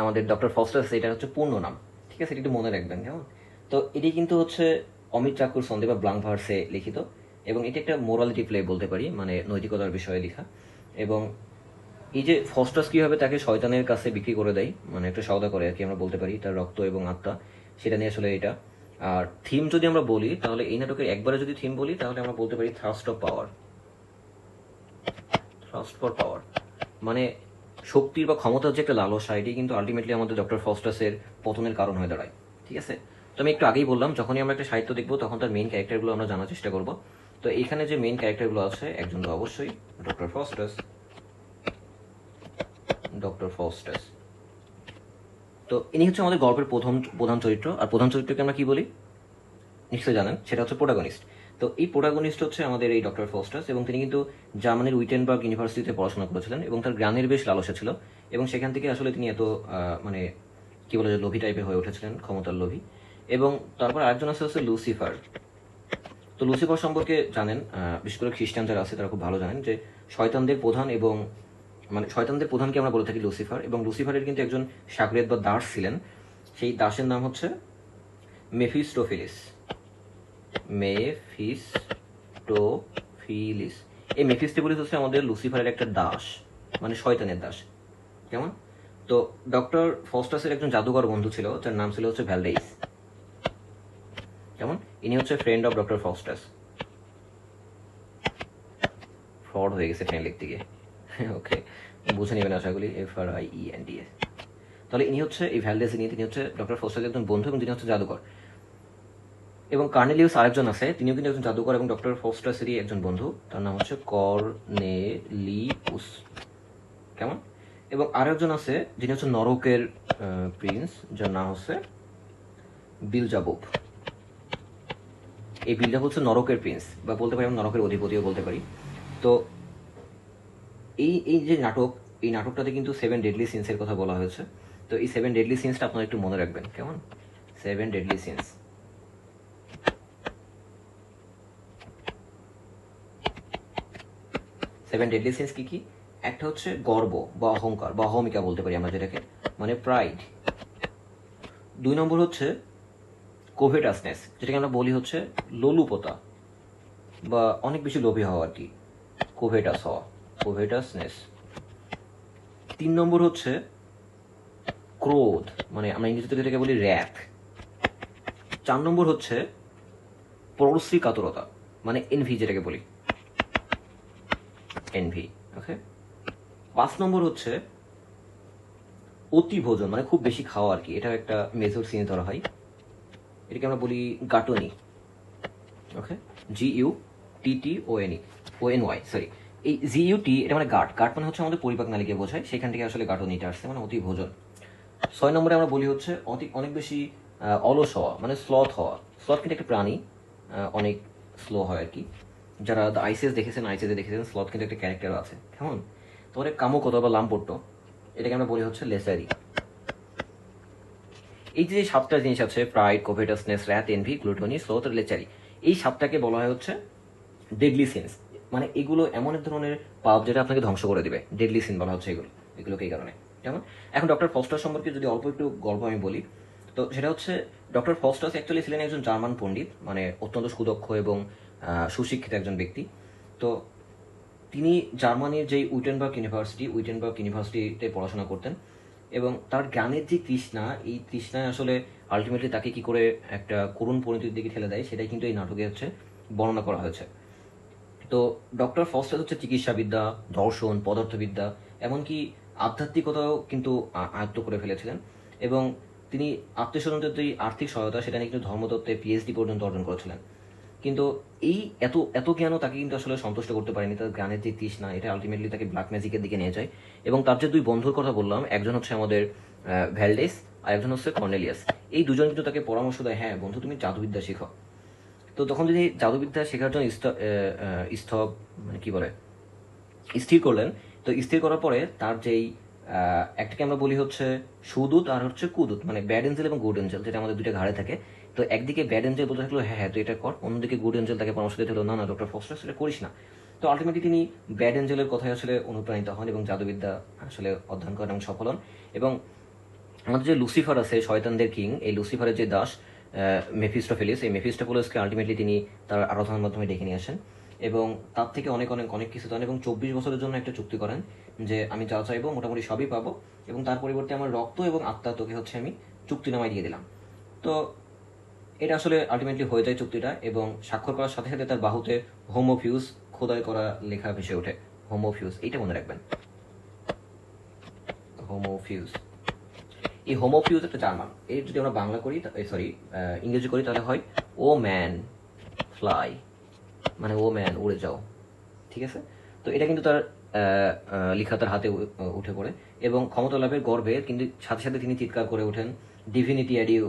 আমাদের ডক্টর ফস্টাস, এটা হচ্ছে পূর্ণ নাম, ঠিক আছে? এটি একটু মনে রাখবেন, কেমন? তো এটি কিন্তু হচ্ছে অমিত চাকুর সন্ধে বা ব্ল্যাঙ্ক ভার্সে লিখিত, এবং এটি একটা মোরালিটি প্লে বলতে পারি, মানে নৈতিকতার বিষয়ে লেখা। এবং এই যে ফস্টাস কীভাবে তাকে শয়তানের কাছে বিক্রি করে দেয়, মানে একটা সওদা করে আর কি আমরা বলতে পারি, তার রক্ত এবং আত্মা, সেটা নিয়ে আসলে এটা। আর থিম যদি আমরা বলি, তাহলে এই নাটকের একবারে যদি থিম বলি তাহলে আমরা বলতে পারি থার্স্ট ফর পাওয়ার, মানে শক্তির বা ক্ষমতার যে একটা লালসা, এটি কিন্তু আলটিমেটলি আমাদের ডক্টর ফস্টাসের পতনের কারণ হয়ে দাঁড়ায়, ঠিক আছে? তো আমি একটু আগেই বললাম, যখনই আমরা একটা সাহিত্য দেখবো তখন তার মেইন ক্যারেক্টারগুলো আমরা জানার চেষ্টা করবো। তো এখানে যে মেইন ক্যারেক্টারগুলো আছে, একজন তো অবশ্যই ডক্টর ফস্টাস। তো ইনি হচ্ছে আমাদের গল্পের প্রধান চরিত্র। আর প্রধান চরিত্রকে আমরা কি বলি নিশ্চয়ই জানেন, সেটা হচ্ছে প্রোটাগনিস্ট। তো এই প্রোটাগনিস্ট হচ্ছে আমাদের এই ডক্টর ফস্টাস, এবং তিনি কিন্তু জার্মানির উইটেনবার্গ ইউনিভার্সিটিতে পড়াশোনা করেছিলেন এবং তার জ্ঞানের বেশ লালসা ছিল, এবং সেখান থেকে আসলে তিনি এত মানে কি বলে যে লোভী টাইপের হয়ে উঠেছিলেন, ক্ষমতার লোভী। এবং তারপর আরেকজন আছে হচ্ছে লুসিফার। তো লুসিফার সম্পর্কে জানেন, বিশেষ করে খ্রিস্টান যারা আছে তারা খুব ভালো জানেন যে শয়তানদের প্রধান, এবং মানে শয়তানদের প্রধানকে আমরা বলে থাকি লুসিফার, এবং লুসিফারের কিন্তু একজন শাগরেদ বা দাস ছিলেন। সেই দাসের নাম হচ্ছে মেফিস্টোফিলিস। মেফিস্টোফিলিস। এই মেফিস্টোফিলিস হচ্ছে আমাদের লুসিফারের একটা দাস, মানে শয়তানের দাস। কেমন? তো ডক্টর ফস্টাসের একজন জাদুকর বন্ধু ছিল, যার নাম ছিল হচ্ছে ভ্যালডেইস। কেমন? ইনি হচ্ছে friend of Doctor Faustus. Fraud হয়ে গেছে ফ্রেন্ড লিখতে গিয়ে। ওকে, বুঝে নেবেন আশা করি, FRIENDS। তাহলে ইনি হচ্ছে এই ভ্যালডেস, তিনি হচ্ছে ডক্টর ফস্টাসের একজন বন্ধু, এবং তিনি হচ্ছে জাদুকর। এবং কার্নেলিউস আরেকজন আছে, তিনিও কিন্তু একজন জাদুকর এবং ডক্টর ফস্টাসেরই একজন বন্ধু, তার নাম হচ্ছে কর্নেলিউস। কেমন? এবং আরেকজন আছে যিনি হচ্ছে নরকের প্রিন্স, যার নাম হচ্ছে বিলজাবুব। এই বিলজাবুব হচ্ছে নরকের প্রিন্স, বা বলতে পারি আমরা নরকের অধিপতিও বলতে পারি। তো এই এই যে নাটক, এই নাটকটাতে কিন্তু 7 ডেডলি সিনসের কথা বলা হয়েছে। তো এই 7 ডেডলি সিনসটা আপনারা একটু মনে রাখবেন। কেমন? 7 ডেডলি সিনস। 7 ডেডলি সিনস কি কি? একটা হচ্ছে গর্ব বা অহংকার বা অহমিকা বলতে পারি আমরা যেটাকে, মানে প্রাইড। 2 নম্বর হচ্ছে কোভেটাসনেস, যেটাকে আমরা বলি হচ্ছে লোলুপতা বা অনেক বেশি লোভী হওয়া আর কি, কোভেটাস হওয়া, কোভেটাসনেস। 3 নম্বর হচ্ছে ক্রোধ, মানে আমরা ইংরেজিতে যেটাকে বলি র্যাথ। 4 নম্বর হচ্ছে পরশ্রী কাতরতা, মানে এনভি যেটাকে বলি, এনভি। ওকে। 5 নম্বর হচ্ছে অতি ভোজন, মানে খুব বেশি খাওয়া আর কি, এটা একটা মেজর সিনে ধরা হয়, এটাকে আমরা বলি গাটনি। ওকে, GUTTONY, সরি, এই GUT এটা মানে গাট, গাট মানে হচ্ছে আমাদের পরিপাক নালীকে বোঝায়, সেখান থেকে আসলে গাটনিটা আসছে, মানে অতি ভোজন। 6 নম্বরে আমরা বলি হচ্ছে অনেক বেশি অলস হওয়া, মানে স্লথ হওয়া। স্লথ কিন্তু একটা প্রাণী, অনেক স্লো হয় আর কি। যারা আইসিএস দেখেছেন, আইসিএসে দেখেছেন, স্লথ কিন্তু একটা ক্যারেক্টার আছে। কেমন? তারপরে কামুকতা বা লাম্পট্য, এটাকে আমরা বলি হচ্ছে লেসারি। এই যে 7টা জিনিস আছে, প্রাইড, কোভেটাসনেস, র্যাথ, এনভি, গ্লুটনি, স্লোথ, লেচারি, এই 7টাকে বলা হয় হচ্ছে ডেডলি সিনস। মানে এগুলো এমন এক ধরনের পাপ যেটা আপনাকে ধ্বংস করে দিবে, ডেডলি সিন বলা হচ্ছে এগুলোকে এই কারণে। কেমন? এখন ডক্টর ফস্টাস সম্পর্কে যদি অল্প একটু গল্প আমি বলি, তো সেটা হচ্ছে ডক্টর ফস্টাস অ্যাকচুয়ালি ছিলেন একজন জার্মান পণ্ডিত, মানে অত্যন্ত সুদক্ষ এবং সুশিক্ষিত একজন ব্যক্তি। তো তিনি জার্মানির যে উইটেনবার্গ ইউনিভার্সিটিতে পড়াশোনা করতেন, এবং তার জ্ঞানের যে তৃষ্ণা, এই তৃষ্ণায় আসলে আলটিমেটলি তাকে কি করে একটা করুণ পরিণতির দিকে ঠেলে দেয়, সেটাই কিন্তু এই নাটকে হচ্ছে বর্ণনা করা হয়েছে। তো ডক্টর ফস্টাস হচ্ছে চিকিৎসাবিদ্যা, দর্শন, পদার্থবিদ্যা, এমনকি আধ্যাত্মিকতাও কিন্তু আয়ত্ত করে ফেলেছিলেন, এবং তিনি আত্মীয়স্বজনদের যে আর্থিক সহায়তা, সেটা নিয়ে কিন্তু ধর্মতত্ত্বে PhD পর্যন্ত অর্জন করেছিলেন। কিন্তু এই এত এত জ্ঞানও তাকে কিন্তু আসলে সন্তুষ্ট করতে পারেনি, তার জ্ঞানের যে তৃষ্ণা, এটা আলটিমেটলি তাকে ব্ল্যাক ম্যাজিকের দিকে নিয়ে যায়। এবং তার যে 2 বন্ধুর কথা বললাম, একজন হচ্ছে আমাদের ভ্যালডেস, আর একজন হচ্ছে কর্নেলিয়াস। এই দুজন কিন্তু তাকে পরামর্শ দেয়, হ্যাঁ বন্ধু, তুমি জাদুবিদ্যা শিখো। তো তখন তিনি জাদুবিদ্যা শেখার জন্য মানে কি বলে, স্থির করলেন। তো স্থির করার পরে তার যেই একটাকে আমরা বলি হচ্ছে সুদূত, আর হচ্ছে কুদূত, মানে ব্যাড এঞ্জেল এবং গুড এঞ্জেল, যেটা আমাদের 2টা ঘাড়ে থাকে। তো একদিকে ব্যাড এঞ্জেল বলতে থাকলো, হ্যাঁ হ্যাঁ তুই এটা কর, অন্যদিকে গুড এঞ্জেল তাকে পরামর্শ দিতে হলো, না না ডক্টর ফস্টাস এটা করিস না। তো আলটিমেটলি তিনি ব্যাড এঞ্জেলের কথায় আসলে অনুপ্রাণিত হন এবং জাদুবিদ্যা আসলে অধ্যয়ন করেন এবং সফল হন। এবং আমাদের যে লুসিফার আছে, শয়তানদের কিং, এই লুসিফারের যে দাস মেফিস্টোফেলিস, এই মেফিস্টোফেলিসকে আলটিমেটলি তিনি তার আরাধনার মাধ্যমে ডেকে নিয়ে আসেন, এবং তার থেকে অনেক অনেক অনেক কিছু দেন, এবং 24 বছরের জন্য একটা চুক্তি করেন যে আমি যা চাইবো মোটামুটি সবই পাবো, এবং তার পরিবর্তে আমার রক্ত এবং আত্মা তোকে হচ্ছে আমি চুক্তিনামায় দিয়ে দিলাম। তো এটা আসলে আলটিমেটলি হয়ে যায় চুক্তিটা, এবং স্বাক্ষর করার সাথে সাথে তার বাহুতে হোমোফিউজ খোদাই করা লেখা ভেসে ওঠে। হোমোফিউজ, এইটা মনে রাখবেন, হোমোফিউজ। এই হোমোফিউজ একটা জার্মান, এর যদি আমরা বাংলা করি, সরি ইংরেজি করি, তাহলে হয় ও ম্যান ফ্লাই, মানে ও ম্যান উড়ে যাও। ঠিক আছে? তো এটা কিন্তু তার লেখা তার হাতে উঠে পড়ে, এবং ক্ষমতা লাভের গর্বে কিন্তু সাথে সাথে তিনি চিৎকার করে ওঠেন, divinity adieu,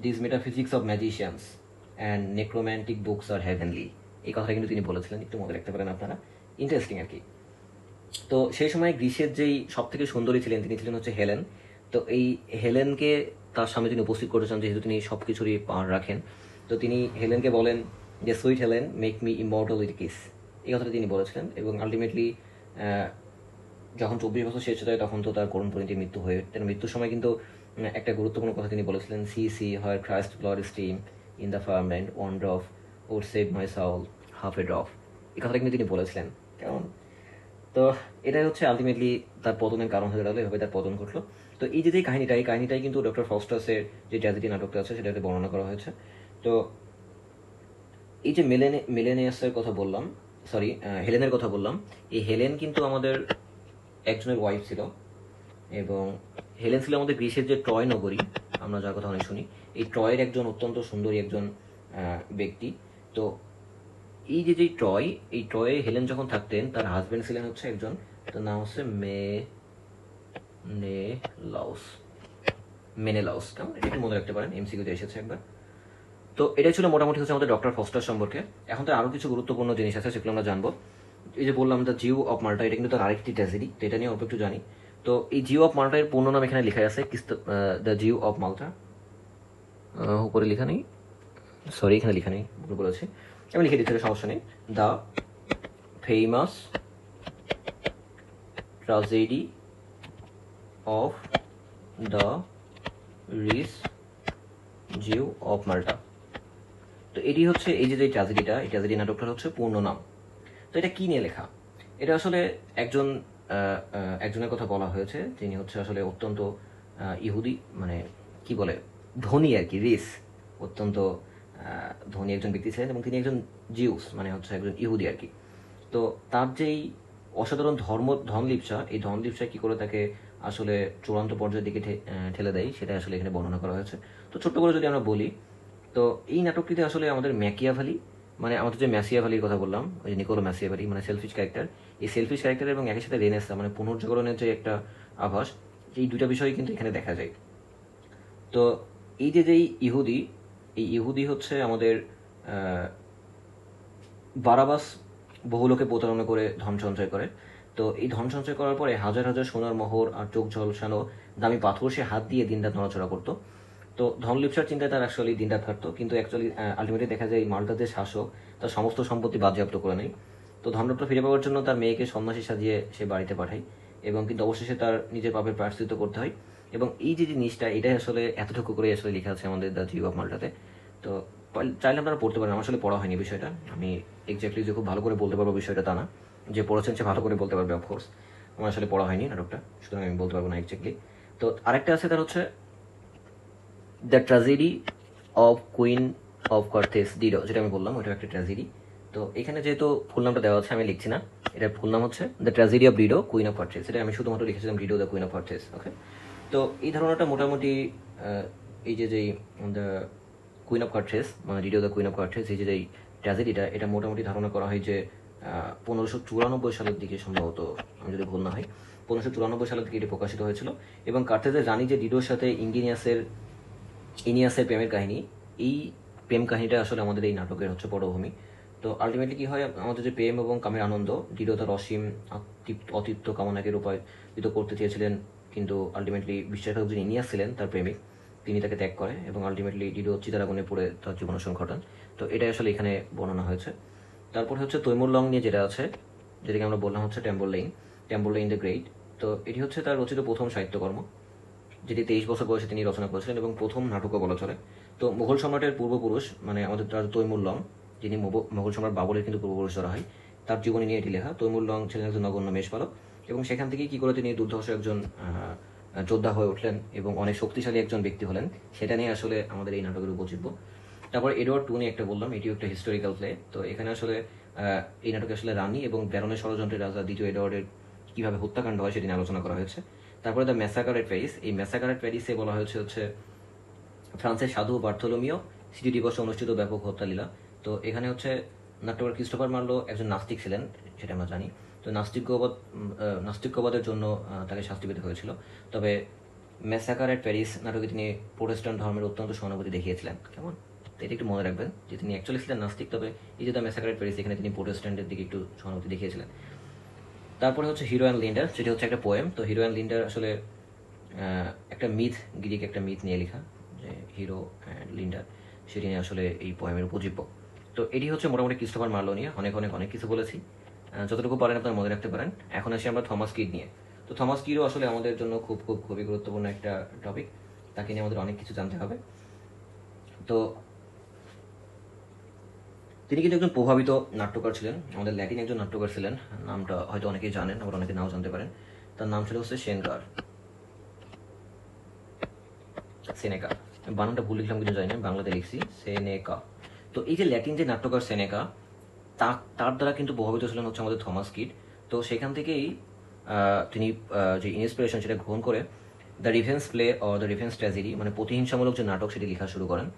this metaphysics of magicians and necromantic books are heavenly, এই কথাটা কিন্তু তিনি বলেছিলেন, একটু মনে রাখতে পারেন আপনারা, ইন্টারেস্টিং আর কি। তো সেই সময় গ্রিসের যেই সব থেকে সুন্দরী ছিলেন তিনি ছিলেন হচ্ছে হেলেন। তো এই হেলেনকে তার সামনে তিনি উপস্থিত করতে চান, যেহেতু তিনি সব কিছুরই পাওয়ার রাখেন। তো তিনি হেলেনকে বলেন যে sweet Helen make me immortal with kiss, এই কথাটা তিনি বলেছিলেন। এবং আলটিমেটলি যখন 24 বছর শেষ হয়ে যায় তখন তো তার করুণ পরিণতির মৃত্যু হয়ে, তার মৃত্যুর সময় কিন্তু একটা গুরুত্বপূর্ণ কথা তিনি বলেছিলেন, see see where Christ blood stream in the firmament one drop would save my soul half a drop, এই কথাটা কিন্তু তিনি বলেছিলেন। কেমন? তো এটাই হচ্ছে আলটিমেটলি তার পতনের কারণ হয়ে দাঁড়ালো, এভাবে তার পতন ঘটলো। তো এই যে কাহিনীটা, এই কাহিনীটাই কিন্তু ডক্টর ফস্টাসের যে ট্র্যাজেডি নাটকটা আছে সেটাতে বর্ণনা করা হয়েছে। তো এই যে মেলেনিয়াসের কথা বললাম, সরি হেলেনের কথা বললাম, এই হেলেন কিন্তু আমাদের একজনের ওয়াইফ ছিল। এবং হেলেন ছিল আমাদের গ্রিসের যে ট্রয় নগরী, আমরা যার কথা অনেক শুনি, এই ট্রয়ের একজন অত্যন্ত সুন্দরী একজন ব্যক্তি। তো এই যে ট্রয়, এই ট্রয়ে হেলেন যখন থাকতেন তার হাজবেন্ড ছিলেন হচ্ছে একজন, তার নাম হচ্ছে মেনেলাউস। কেমন? এটা একটু মনে রাখতে পারেন, এমসিকিউতে এসেছে একবার। তো এটাই ছিল মোটামুটি হচ্ছে আমাদের ডক্টর ফস্টার সম্পর্কে। এখন তো আরো কিছু গুরুত্বপূর্ণ জিনিস আছে সেগুলো আমরা জানবো। এই যে বললাম দ্য জিউ অফ মাল্টা, এটা কিন্তু তার আরেকটি ট্র্যাজেডি, তো এটা নিয়ে অল্প একটু জানি। তো এই জিউ অফ মাল্টা এর পূর্ণ নাম এখানে লেখা আছে, দ্য জিউ অফ মাল্টা, উপরে লেখা নেই, সরি এখানে লেখা নেই, ভুল বলেছি, আমি লিখে দিচ্ছি, সমস্যা নেই। The famous tragedy of the rich Jew of Malta. তো এটি হচ্ছে এই যে ট্র্যাজেডিটা, এই ট্র্যাজেডি নাটকটার হচ্ছে পূর্ণ নাম। তো এটা কি নিয়ে লেখা? এটা আসলে একজনের কথা বলা হয়েছে, তিনি হচ্ছে আসলে অত্যন্ত ইহুদি, মানে কি বলে, ধনী আর কি, রিস, অত্যন্ত ধনী একজন ব্যক্তি ছিলেন, এবং তিনি একজন জিউস, মানে হচ্ছে একজন ইহুদি আর কি। তো তার যেই অসাধারণ ধনলিপ্সা, এই ধনলিপ্সা কি করে তাকে আসলে চূড়ান্ত পর্যায়ের দিকে ঠেলে দেয়, সেটা আসলে এখানে বর্ণনা করা হয়েছে। তো ছোট্ট করে যদি আমরা বলি, তো এই নাটকটিতে আসলে আমাদের ম্যাকিয়াভেলি, মানে আমাদের যে ম্যাসিয়াভেলির কথা বললাম, ওই যে নিকোলো ম্যাসিয়াভেলি, মানে সেলফিশ ক্যারেক্টার, এই সেলফিশ ক্যারেক্টার এবং একই সাথে রেনেসা, মানে পুনর্জাগরণের যে একটা আভাস, এই দুইটা বিষয় কিন্তু এখানে দেখা যায়। তো এই যেই ইহুদি, এই ইহুদি হচ্ছে আমাদের বারাবাস বহুলোকে প্রতারণা করে ধন সঞ্চয় করে। তো এই ধন সঞ্চয় করার পরে হাজার হাজার সোনার মোহর আর চোখ ঝলসানো দামি পাথর সে হাত দিয়ে দিনরাত নড়াচড়া করতো। তো ধন লিপ্সার চিন্তায় তার অ্যাকচুয়ালি দিনরাত থাকতো, কিন্তু অ্যাকচুয়ালি আলটিমেটলি দেখা যায় মাল্টার যে শাসক তার সমস্ত সম্পত্তি বাজেয়াপ্ত করে নেয়। তো ধনরত্ন ফিরে পাওয়ার জন্য তার মেয়েকে সন্ন্যাসী সাজিয়ে সে বাড়িতে পাঠায়, এবং কিন্তু অবশেষে তার নিজের পাপের প্রায়শ্চিত্ত করতে হয়। এবং এই যে জিনিসটা, এটাই আসলে এতটুকু করে আসলে লেখা আছে আমাদের দ্য জিউ অফ মাল্টাতে। তো চাইলে আপনারা পড়তে পারেন, আমার আসলে পড়া হয়নি বিষয়টা, আমি এক্স্যাক্টলি যে খুব ভালো করে বলতে পারবো বিষয়টা তা না, যে পড়েছেন সে ভালো করে বলতে পারবে অফকোর্স, আমার আসলে পড়া হয়নি নাটকটা, সুতরাং আমি বলতে পারবো না এক্স্যাক্টলি। তো আরেকটা আছে, তার হচ্ছে the tragedy of Queen of Carthage Dido, যেটা আমি বললাম ওইটা একটা ট্র্যাজেডি। তো এখানে যেহেতু ফুল নামটা দেওয়া আছে আমি লিখছি না, এটার ফুল নাম হচ্ছে the tragedy of Dido Queen of Carthage, এটা আমি শুধুমাত্র লিখেছিলাম Dido the Queen of Carthage. Okay, তো এই ধারণাটা মোটামুটি এই যে দ্য কুইন অফ কার্থেস, মানে ডিডো দ্য কুইন অফ কার্থেস, এই যে ট্র্যাজেডিটা, এটা মোটামুটি ধারণা করা হয় যে 1594 সালের দিকে সম্ভবত, আমি যদি ভুল না হয়, 1594 সালের দিকে এটি প্রকাশিত হয়েছিল। এবং কার্থেজের রানী যে ডিডোর সাথে ইনিয়াসের প্রেমের কাহিনী, এই প্রেম কাহিনীটা আসলে আমাদের এই নাটকের হচ্ছে পটভূমি। তো আলটিমেটলি কি হয়, আমাদের যে প্রেম এবং কামের আনন্দ, ডিডো তার অসীম অতৃপ্ত কামনাকে রূপায়িত করতে চেয়েছিলেন, কিন্তু আলটিমেটলি বিশ্বাসঘাতক যিনি ইনিয়াস ছিলেন তার প্রেমিক, তিনি তাকে ত্যাগ করে, এবং আলটিমেটলি ডিডো চিতার আগুনে পড়ে তার জীবনাবসান ঘটান। তো এটাই আসলে এখানে বর্ণনা হয়েছে। তারপর হচ্ছে তৈমুর লং নিয়ে যেটা আছে, যেটাকে আমরা বললাম হচ্ছে টেম্বরলেইন দ্য গ্রেট। তো এটি হচ্ছে তার রচিত প্রথম সাহিত্যকর্ম, যেটি 23 বছর বয়সে তিনি রচনা করেছিলেন, এবং প্রথম নাটকও বলা চলে। তো মুঘল সম্রাটের পূর্বপুরুষ, মানে আমাদের রাজা তৈমুর লং, যিনি মুঘল সম্রাট বাবরের কিন্তু পূর্বপুরুষ ধরা হয়, তার জীবনী নিয়ে এটি লেখা। তৈমুর লং ছিলেন একজন নগণ্য মেষপালক, এবং সেখান থেকে কি করে তিনি দুর্ধর্ষ একজন যোদ্ধা হয়ে উঠলেন এবং অনেক শক্তিশালী একজন ব্যক্তি হলেন, সেটা নিয়ে আসলে আমাদের এই নাটকের উপজীব্য। তারপর এডওয়ার্ড টু নিয়ে একটা বললাম, এটিও একটা হিস্টোরিক্যাল প্লে। তো এখানে আসলে এই নাটকে আসলে রানী এবং ব্যারনের ষড়যন্ত্রে রাজা দ্বিতীয় এডওয়ার্ডের কিভাবে হত্যাকাণ্ড হয় সেটি নিয়ে আলোচনা করা হয়েছে। তারপরে দ্য ম্যাসাকার এট প্যারিস, এই ম্যাসাকার এট প্যারিসে বলা হচ্ছে ফ্রান্সের সাধু বার্থোলোমিও সিটি দিবসে অনুষ্ঠিত ব্যাপক হত্যালীলা। তো এখানে হচ্ছে নাট্যকার ক্রিস্টোফার মার্লো একজন নাস্তিক ছিলেন, সেটা আমরা জানি। তো নাস্তিক্যবাদের জন্য তাকে শাস্তি পেতে হয়েছিল। তবে ম্যাসাকার এট প্যারিস নাটকে তিনি প্রোটেস্ট্যান্ট ধর্মের অত্যন্ত সহানুভূতি দেখিয়েছিলেন। কেমন? তো এটা একটু মনে রাখবেন যে তিনি অ্যাকচুয়ালি ছিলেন নাস্তিক, তবে এই যে দ্য ম্যাসাকার এট প্যারিস এখানে তিনি প্রোটেস্ট্যান্টের দিকে একটু সহানুভূতি দেখিয়েছিলেন। তারপরে হচ্ছে হিরো অ্যান্ড লিন্ডার, যেটা হচ্ছে একটা পোয়েম। তো হিরো অ্যান্ড লিন্ডার আসলে একটা মিথ, গ্রিক একটা মিথ নিয়ে লেখা, যে হিরো অ্যান্ড লিন্ডার, সেটি নিয়ে আসলে এই পোয়েমের উপজীব্য। তো এটি হচ্ছে মোটামুটি ক্রিস্টোফার মার্লো নিয়ে অনেক অনেক অনেক কিছু বলেছি, যতটুকু পারেন আপনারা মনে রাখতে পারেন। এখন আসি আমরা থমাস কিড নিয়ে। তো থমাস কিডও আসলে আমাদের জন্য খুবই গুরুত্বপূর্ণ একটা টপিক, তাকে নিয়ে আমাদের অনেক কিছু জানতে হবে। তো তিনি কিন্তু একজন প্রভাবিত নাট্যকার ছিলেন, আমাদের ল্যাটিন একজন নাট্যকার ছিলেন, নামটা হয়তো অনেকেই জানেন, আবার অনেকে নাও জানতে পারেন। তার নাম ছিল হচ্ছে সেনেকা। বানানটা ভুল লিখলাম কিছু জানি না, বাংলাতে লিখছি সেনেকা। তো এই যে ল্যাটিন যে নাট্যকার সেনেকা, তার দ্বারা কিন্তু প্রভাবিত ছিলেন হচ্ছে আমাদের থমাস কিড। তো সেখান থেকেই তিনি যে ইন্সপিরেশন সেটা গ্রহণ করে the revenge play or the revenge tragedy, মানে প্রতিহিংসামূলক যে নাটক সেটি লেখা শুরু করেন।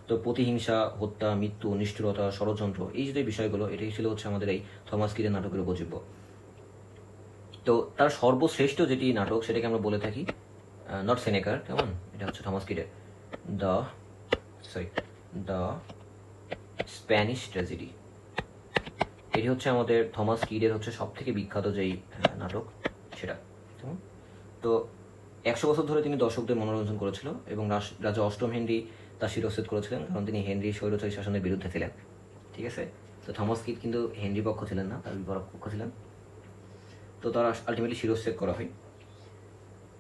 তো প্রতিহিংসা, হত্যা, মৃত্যু, নিষ্ঠুরতা, ষড়যন্ত্র, এই যে বিষয়গুলো, এটাই ছিল হচ্ছে আমাদের এই থমাস কিডের নাটকের উপজীব্য। তো তার সর্বশ্রেষ্ঠ যেটি নাটক সেটাকে আমরা বলে থাকি, নট সেনেকার, কেমন, এটা হচ্ছে থমাস কিডের দ্য দ্য স্প্যানিশ ট্র্যাজেডি। এটি হচ্ছে আমাদের থমাস কিডের হচ্ছে সব থেকে বিখ্যাত যেই নাটক সেটা। তো 100 বছর ধরে তিনি দর্শকদের মনোরঞ্জন করেছিল, এবং রাজা অষ্টম হেনরি তার শিরচ্ছেদ করেছিলেন, কারণ তিনি হেনরি স্বৈরচারী শাসনের বিরুদ্ধে ছিলেন। ঠিক আছে, তো থমাস কিড কিন্তু হেনরি পক্ষ ছিলেন না, তার বিপরীত পক্ষ ছিলেন। তো তার আলটিমেটলি শিরচ্ছেদ করা হয়,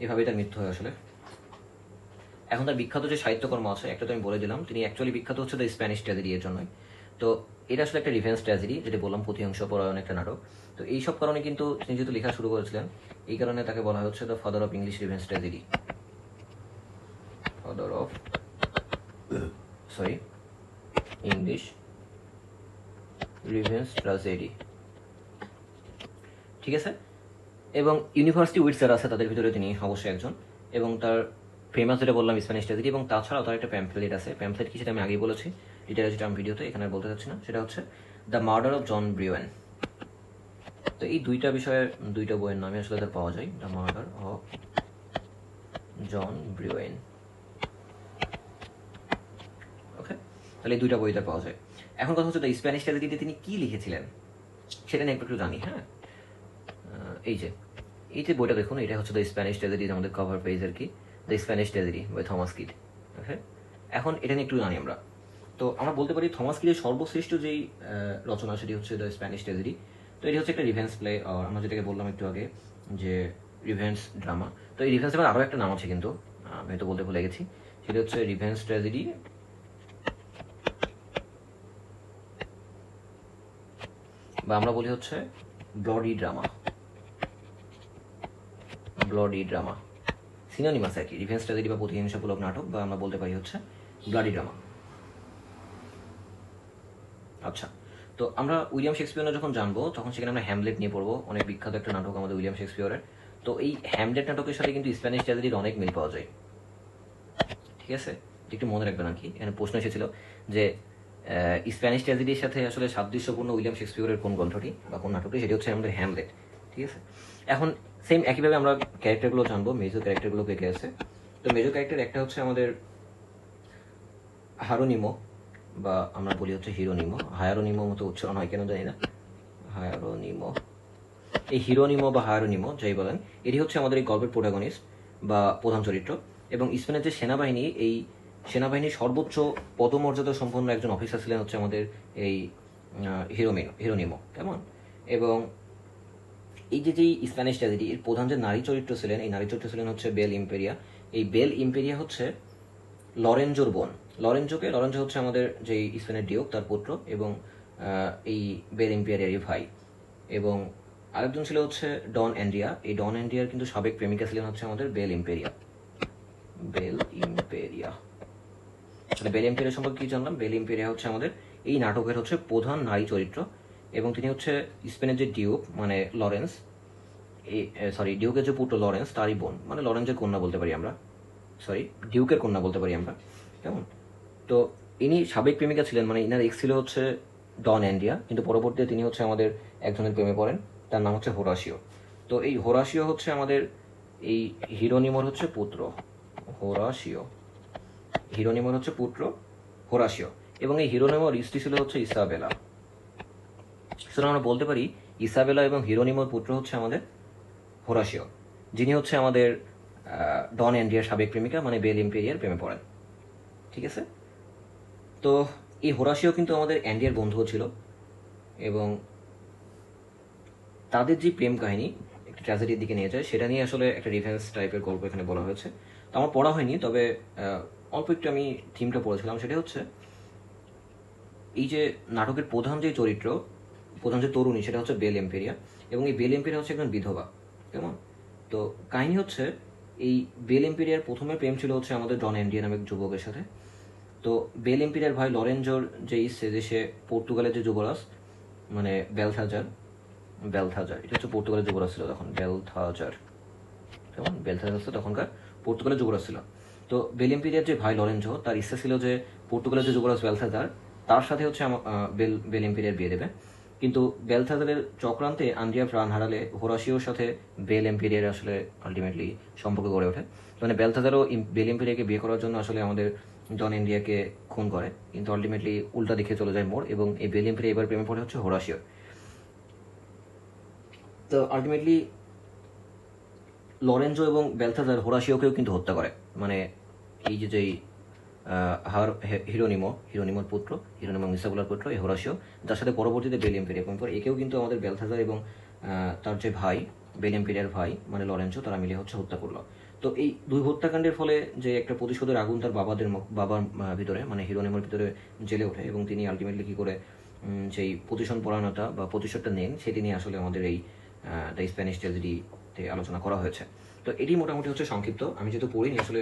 এভাবেই তার মৃত্যু হয় আসলে। এখন তার বিখ্যাত যে সাহিত্যকর্ম আছে একটা তো আমি বলে দিলাম, তিনি অ্যাকচুয়ালি বিখ্যাত হচ্ছে দ্য স্প্যানিশ ট্র্যাজেডি এর জন্যই। তো এটা আসলে একটা রিভেন্স ট্র্যাজেডি, যেটা বললাম প্রতিহিংসা পরায়ণ একটা নাটক। তো এইসব কারণে কিন্তু তিনি যেহেতু লেখা শুরু করেছিলেন, এই কারণে তাকে বলা হচ্ছে the father of English revenge tragedy, father of English revenge tragedy. ঠিক আছে, এবং ইউনিভার্সিটি উইটস যারা আছে তাদের ভিতরে তিনি অবশ্যই একজন, এবং তার ফেমাস যেটা বললাম স্প্যানিশ ট্র্যাজেডি, এবং তাছাড়াও তার একটা প্যাম্পলেট আছে। প্যাম্পলেট কি সেটা আমি আগেই বলেছি, যেটা আমি ভিডিওতে এখানে বলতে চাচ্ছি না। সেটা হচ্ছে দ্য মার্ডার অফ জন ব্রিওয়েন। তো এই দুইটা বিষয়ে দুইটা বইয়ের নামে আসলে তার পাওয়া যায়, দ্য মার্ডার অফ জন ব্রিওয়েন। ওকে, তাহলে এই দুইটা বই তার পাওয়া যায়। এখন কথা হচ্ছে দ্য স্প্যানিশ ট্র্যাজেডিতে তিনি কি লিখেছিলেন সেটা নিয়ে একটু জানি। হ্যাঁ, এই যে বইটা দেখুন, এটা হচ্ছে দ্য স্প্যানিশ ট্র্যাজেডি, আমাদের কভার পেজ আর কি, the Spanish tragedy by Thomas Kyd. Okay, এখন এটা নিয়ে একটু জানি আমরা। তো আমরা বলতে পারি থমাস কিডের সর্বশ্রেষ্ঠ যেই রচনা সেটি হচ্ছে দ্য স্প্যানিশ ট্র্যাজেডি। তো এটি হচ্ছে একটা রিভেন্স প্লে, আমরা যেটাকে বললাম একটু আগে যে রিভেন্স ড্রামা। তো এই রিভেন্স ড্রামার আরও একটা নাম আছে, কিন্তু আমি তো বলতে ভুলে গেছি, সেটা হচ্ছে রিভেন্স ট্র্যাজেডি, বা আমরা বলি হচ্ছে ব্লডি ড্রামা। সিনোনিমাস আর কি, রিভেন্স ট্র্যাজেডি বা প্রতিহিংসামূলক নাটক, বা আমরা বলতে পারি হচ্ছে ব্লাডি ড্রামা। আচ্ছা, তো আমরা উইলিয়াম শেক্সপিয়র যখন জানবো তখন সেখানে আমরা হ্যামলেট নিয়ে পড়বো, অনেক বিখ্যাত একটা নাটক আমাদের উইলিয়াম শেক্সপিয়রের। তো এই হ্যামলেট নাটকের সাথে কিন্তু স্প্যানিশ ট্র্যাজেডির অনেক মিল পাওয়া যায়। ঠিক আছে, একটু মনে রাখবেন আর কি, এখানে প্রশ্ন এসেছিল যে স্প্যানিশ ট্র্যাজেডির সাথে আসলে সাদৃশ্যপূর্ণ উইলিয়াম শেক্সপিয়রের কোন গ্রন্থটি বা কোন নাটকটি, সেটি হচ্ছে আমাদের হ্যামলেট। ঠিক আছে, এখন সেম একইভাবে আমরা ক্যারেক্টারগুলো জানবো, মেজর ক্যারেক্টারগুলো কে কে আছে। তো মেজর ক্যারেক্টার একটা হচ্ছে আমাদের হারোনিমো, বা আমরা বলি হচ্ছে হিরোনিমো, হায়ারোনিমো মতো উচ্চারণ হয় কেন জানি না, হায়ারোনিমো। এই হিরোনিমো বা হায়ারোনিমো যাই বলেন, এটি হচ্ছে আমাদের এই গল্পের প্রোটাগনিস্ট বা প্রধান চরিত্র। এবং স্পেনের যে সেনাবাহিনী, এই সেনাবাহিনীর সর্বোচ্চ পদমর্যাদা সম্পন্ন একজন অফিসার ছিলেন হচ্ছে আমাদের এই হিরোনিমো, কেমন। এবং এই যেই স্প্যানিশ ট্র্যাজেডি, এর প্রধান যে নারী চরিত্র ছিলেন, এই নারী চরিত্র ছিলেন হচ্ছে বেল ইম্পেরিয়া। এই বেল ইম্পেরিয়া হচ্ছে লরেঞ্জোর বোন। লরেঞ্জো হচ্ছে আমাদের যেই স্পেনের ডিওক তার পুত্র, এবং এই বেল ইম্পেরিয়ারই ভাই। এবং আরেকজন ছিল হচ্ছে ডন অ্যান্ড্রিয়া। এই ডন অ্যান্ড্রিয়ার কিন্তু সাবেক প্রেমিকা ছিলেন হচ্ছে আমাদের বেল ইম্পেরিয়া। তাহলে বেল ইম্পেরিয়া সম্পর্কে কি জানলাম? বেল ইম্পেরিয়া হচ্ছে আমাদের এই নাটকের হচ্ছে প্রধান নারী চরিত্র, এবং তিনি হচ্ছে স্পেনের যে ডিউক মানে লরেন্স, ডিউকের যে পুত্র লরেন্স তারই বোন, মানে লরেন্সের কন্যা বলতে পারি আমরা, ডিউকের কন্যা বলতে পারি আমরা, কেমন। তো ইনি সাবেক প্রেমিকা ছিলেন, মানে ইনার এক্স ছিল হচ্ছে ডন অ্যান্ড্রিয়া, কিন্তু পরবর্তীতে তিনি হচ্ছে আমাদের একজনের প্রেমে পড়েন, তার নাম হচ্ছে হোরাসিও। তো এই হোরাসিও হচ্ছে আমাদের এই হিরোনিমোর হচ্ছে পুত্র, হোরাসিও। এবং এই হিরোনিমোর স্ত্রী ছিল হচ্ছে ইসাবেলা। সুতরাং আমরা বলতে পারি ইসাবেলা এবং হিরোনিমোর পুত্র হচ্ছে আমাদের হোরাশিও, যিনি হচ্ছে আমাদের ডন অ্যান্ড্রিয়ার সাবেক প্রেমিকা মানে বেল ইম্পেরিয়ার প্রেমে পড়েন। ঠিক আছে, তো এই হোরাশিও কিন্তু আমাদের অ্যান্ড্রিয়ার বন্ধুও ছিল, এবং তাদের যে প্রেম কাহিনী একটা ট্র্যাজেডির দিকে নিয়ে যায় সেটা নিয়ে আসলে একটা রিভেন্স টাইপের গল্প এখানে বলা হয়েছে। তো আমার পড়া হয়নি, তবে অল্প একটু আমি থিমটা পড়েছিলাম। সেটা হচ্ছে এই যে নাটকের প্রধান যে চরিত্র, প্রধান যে তরুণী, সেটা হচ্ছে বেল এম্পেরিয়া, এবং এই বেল এম্পেরিয়া হচ্ছে একজন বিধবা। কেমন? তো কাহিনী হচ্ছে এই বেল এম্পেরিয়ার প্রথমে প্রেম ছিল হচ্ছে আমাদের ডন অ্যান্ড্রিয়া নামে যুবকের সাথে। তো বেল এম্পেরিয়ার ভাই লরেঞ্জোর যে ইচ্ছে যে সে পর্তুগালের যে যুবরাজ মানে বেলথাজার, এটা হচ্ছে পর্তুগালের যুবরাজ ছিল তখন, বেলথাজার। কেমন? বেলথাজার হচ্ছে তখনকার পর্তুগালের যুবরাজ ছিল। তো বেল এম্পেরিয়ার যে ভাই লরেঞ্জো, তার ইচ্ছা ছিল যে পর্তুগালের যে যুবরাজ বেলথাজার, তার সাথে হচ্ছে বেল এম্পেরিয়ার বিয়ে দেবে। কিন্তু বেলথাজারের চক্রান্তে আন্দ্রিয়া প্রাণ হারালে হোরাশিওর সাথে বেল এম্পেরিয়ার আসলে আলটিমেটলি সম্পর্ক গড়ে ওঠে। মানে বেলথাজারও বেল এম্পেরিয়াকে বিয়ে করার জন্য আসলে আমাদের ডন ইন্ডিয়াকে খুন করে, কিন্তু আলটিমেটলি উল্টা দিকে চলে যায় মোড়, এবং এই বেল এম্পেরিয়া এবার প্রেমে পড়ে হচ্ছে হোরাশিওর। তো আলটিমেটলি লরেঞ্জো এবং বেলথাজার হোরাশিওকেও কিন্তু হত্যা করে। মানে এই যে যেই হিরোনিমোর পুত্র, হিরোনিমো মিসাবুলার পুত্র এই হোরাশিও, যার সাথে পরবর্তীতে বেল এম্পেরিয়া প্রেম করে, একেও কিন্তু আমাদের বেলথাজার এবং তার যে ভাই বেল এম্পেরিয়ার ভাই মানে লরেঞ্জো, তারা মিলে হচ্ছে হত্যা করলো। তো এই দুই হত্যাকাণ্ডের ফলে যে একটা প্রতিশোধের আগুন তার বাবার ভিতরে মানে হিরোনিমোর ভিতরে জ্বেলে ওঠে, এবং তিনি আলটিমেটলি কি করে যেই প্রতিশোধ পরায়ণতা বা প্রতিশোধটা নেন সেটি নিয়ে আসলে আমাদের এই দ্য স্প্যানিশ ট্র্যাজেডিতে আলোচনা করা হয়েছে। তো এটি মোটামুটি হচ্ছে সংক্ষিপ্ত। আমি যেহেতু পড়িনি আসলে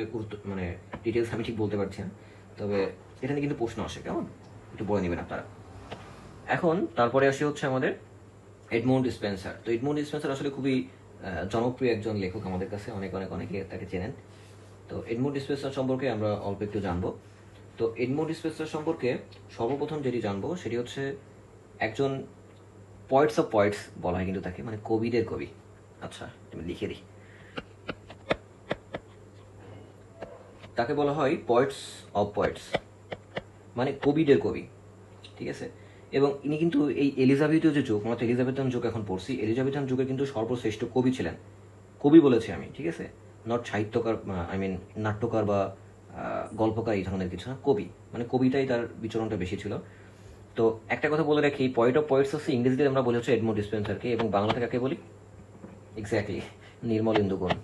মানে ডিটেলস আমি ঠিক বলতে পারছি না, তবে এখানে কিন্তু প্রশ্ন আসে, কেমন একটু বলে নেবেন আপনারা। এখন তারপরে আসি হচ্ছে আমাদের এডমন্ড স্পেন্সার। তো এডমন্ড স্পেন্সার আসলে খুবই জনপ্রিয় একজন লেখক আমাদের কাছে, অনেকে তাকে চেনেন। তো এডমন্ড স্পেন্সার সম্পর্কে আমরা অল্প একটু জানবো। তো এডমন্ড স্পেন্সার সম্পর্কে সর্বপ্রথম যেটি জানবো সেটি হচ্ছে একজন পয়েটস অফ পয়েটস বলা হয় কিন্তু তাকে, মানে কবিদের কবি। আচ্ছা, আমি লিখে দিই, তাকে বলা হয় পয়েটস অফ পয়েটস, মানে কবিদের কবি। ঠিক আছে, এবং ইনি কিন্তু এই এলিজাবেথীয় যে যুগ, আমরা তো এলিজাবেথান যুগ এখন পড়ছি, এলিজাবেথান যুগে কিন্তু সর্বশ্রেষ্ঠ কবি ছিলেন। কবি বলেছি আমি, ঠিক আছে, নট সাহিত্যকার, নাট্যকার বা গল্পকার এই ধরনের কিছু না, কবি, মানে কবিতাই তার বিচরণটা বেশি ছিল। তো একটা কথা বলে রাখি, পয়েট অফ পয়েটস হচ্ছে ইংরেজিতে আমরা বলি হচ্ছে এডমন্ড স্পেন্সারকে, এবং বাংলাতে কাকে বলি? এক্স্যাক্টলি, নির্মলেন্দু গুণ।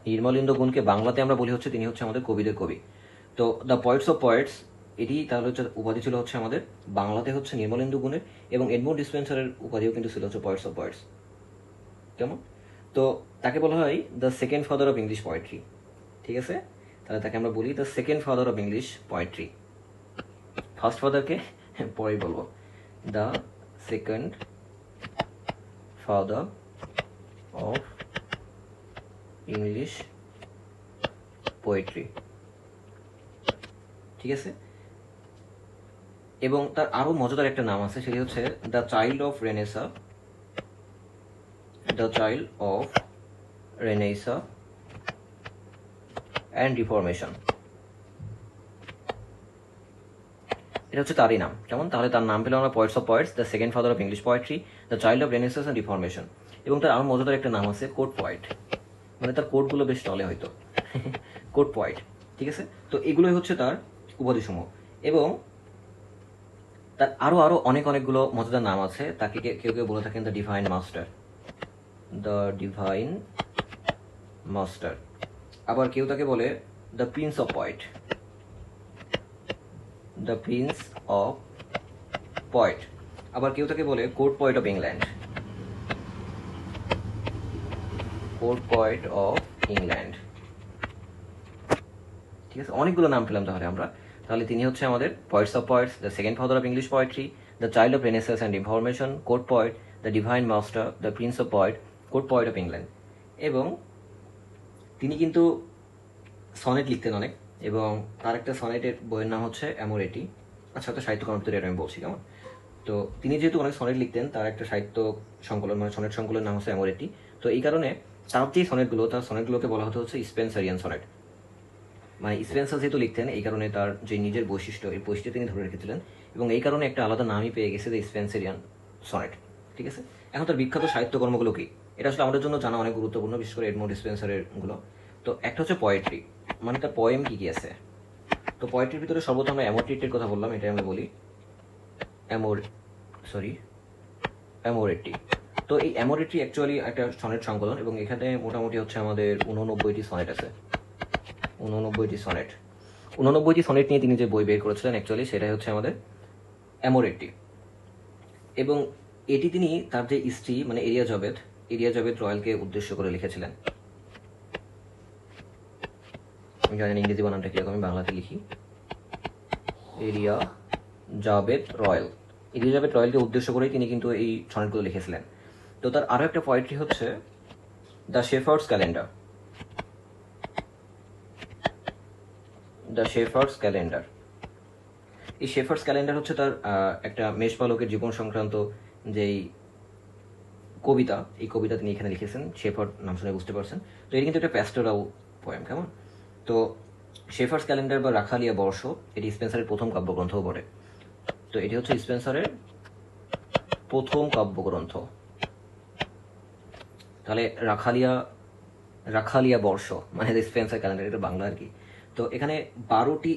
নির্মলেন্দু গুণকে বাংলাতে আমরা বলি হচ্ছে তিনি হচ্ছে আমাদের কবিদের কবি। তো দ্য পয়েটস অফ পয়েটস এটি তাহলে হচ্ছে উপাধি ছিল হচ্ছে আমাদের বাংলাতে হচ্ছে নির্মলেন্দু গুণের, এবং এডমন্ড স্পেন্সারের উপাধিও কিন্তু ছিল হচ্ছে পয়েটস অফ পয়েটস। কেমন? তো তাকে বলা হয় the second father of English poetry. ঠিক আছে, তাহলে তাকে আমরা বলি the second father of English poetry. First ফাদারকে পরেই বলবো, the second father of English poetry. ঠিক আছে, এবং তার আরো মজাদার একটা নাম আছে, সেটি হচ্ছে the child of Renaissance, the child of Renaissance and reformation. এটা হচ্ছে তারই নাম। কেমন? তাহলে তার নাম পেলাম আমরা poet's of poet's, the second father of English poetry, the child of Renaissance and reformation. এবং তার আরো মজাদার একটা নাম আছে কোট পয়েট, মানে তার কোটগুলো বেশ চলে হয়তো কোট পয়েট। ঠিক আছে, তো এগুলোই হচ্ছে তার উপাধিসমূহ, এবং তার আরো আরো অনেকগুলো মজাদার নাম আছে। তাকে কেউ কেউ বলে থাকেন the divine master, the divine master. আবার কেউ তাকে বলে the Prince of poet, the Prince of poet. আবার কেউ তাকে বলে court poet of England, court poet of England. ঠিক আছে, অনেকগুলো নাম পেলাম তাহলে তিনি হচ্ছে আমাদের poet's of poet's, the second father of English poetry, the child of Renaissance and information, court poet, the divine master, the Prince of poet, court poet of England. এবং তিনি কিন্তু সনেট লিখতেন অনেক, এবং তার একটা সনেটের বইয়ের নাম হচ্ছে অ্যামোরেটি। আচ্ছা, তো সাহিত্য কর্মত্বের আমি বলছি, কেমন? তো তিনি যেহেতু অনেক সনেট লিখতেন, তার একটা সাহিত্য সংকলন মানে সনেট সংকলনের নাম হচ্ছে অ্যামোরেটি। তো এই কারণে তার যে সনেটগুলো, তার সনেটগুলোকে বলা হতো হচ্ছে স্পেন্সারিয়ান সনেট। মানে স্পেন্সার যেহেতু লিখতেন, এই কারণে তার যে নিজের বৈশিষ্ট্য, এই বৈশিষ্ট্য তিনি ধরে রেখেছিলেন এবং এই কারণে একটা আলাদা নামই পেয়ে গেছে যে স্পেন্সারিয়ান সনেট। ঠিক আছে, এখন তার বিখ্যাত সাহিত্যকর্মগুলো কি, এটা আসলে আমাদের জন্য জানা অনেক গুরুত্বপূর্ণ, বিশেষ করে এডমন্ড স্পেন্সারের গুলো। তো একটা হচ্ছে পোয়েট্রি, মানে তার পোয়েম কি কি আছে। তো পোয়েট্রির ভিতরে সর্বপ্রথম আমরা অ্যামোরেট্রির কথা বললাম, এটাই আমরা বলি অ্যামোরেট্রি। তো এই অ্যামোরেট্রি অ্যাকচুয়ালি একটা সনেট সংকলন এবং এখানে মোটামুটি হচ্ছে আমাদের 89টি সনেট আছে। 89টি সনেট নিয়ে তিনি যে বই বের করেছিলেন অ্যাকচুয়ালি সেটাই হচ্ছে আমাদের অ্যামোরেট্রি। এবং এটি তিনি তার যে স্ত্রী মানে এরিয়াজাবেথ রয়্যালকে উদ্দেশ্য করে লিখেছিলেন। আমি জানি না ইংরেজি বানানটা কিরকম, আমি বাংলাতে লিখি এলিজাবেথ রয়্যালকে উদ্দেশ্য করেই তিনি কিন্তু এই সনেটগুলো লিখেছিলেন। তো তার আরো একটা পোয়েট্রি হচ্ছে দ্য শেফার্ডস ক্যালেন্ডার। এই শেফার্ডস ক্যালেন্ডার হচ্ছে তার একটা মেষপালকের জীবন সংক্রান্ত যেই কবিতা, এই কবিতা তিনি এখানে লিখেছেন। শেফার্ড নাম শুনে বুঝতে পারছেন। তো এটি কিন্তু একটা প্যাস্টোরাল পোয়েম, কেমন। তো শেফার্ডস ক্যালেন্ডার বা রাখালিয়া বর্ষ, এটি স্পেন্সারের প্রথম কাব্যগ্রন্থও বটে। তো এটি হচ্ছে স্পেন্সারের প্রথম কাব্যগ্রন্থ। তাহলে রাখালিয়া বর্ষ মানে স্পেন্সার ক্যালেন্ডার, এটা বাংলা আর কি। তো এখানে 12টি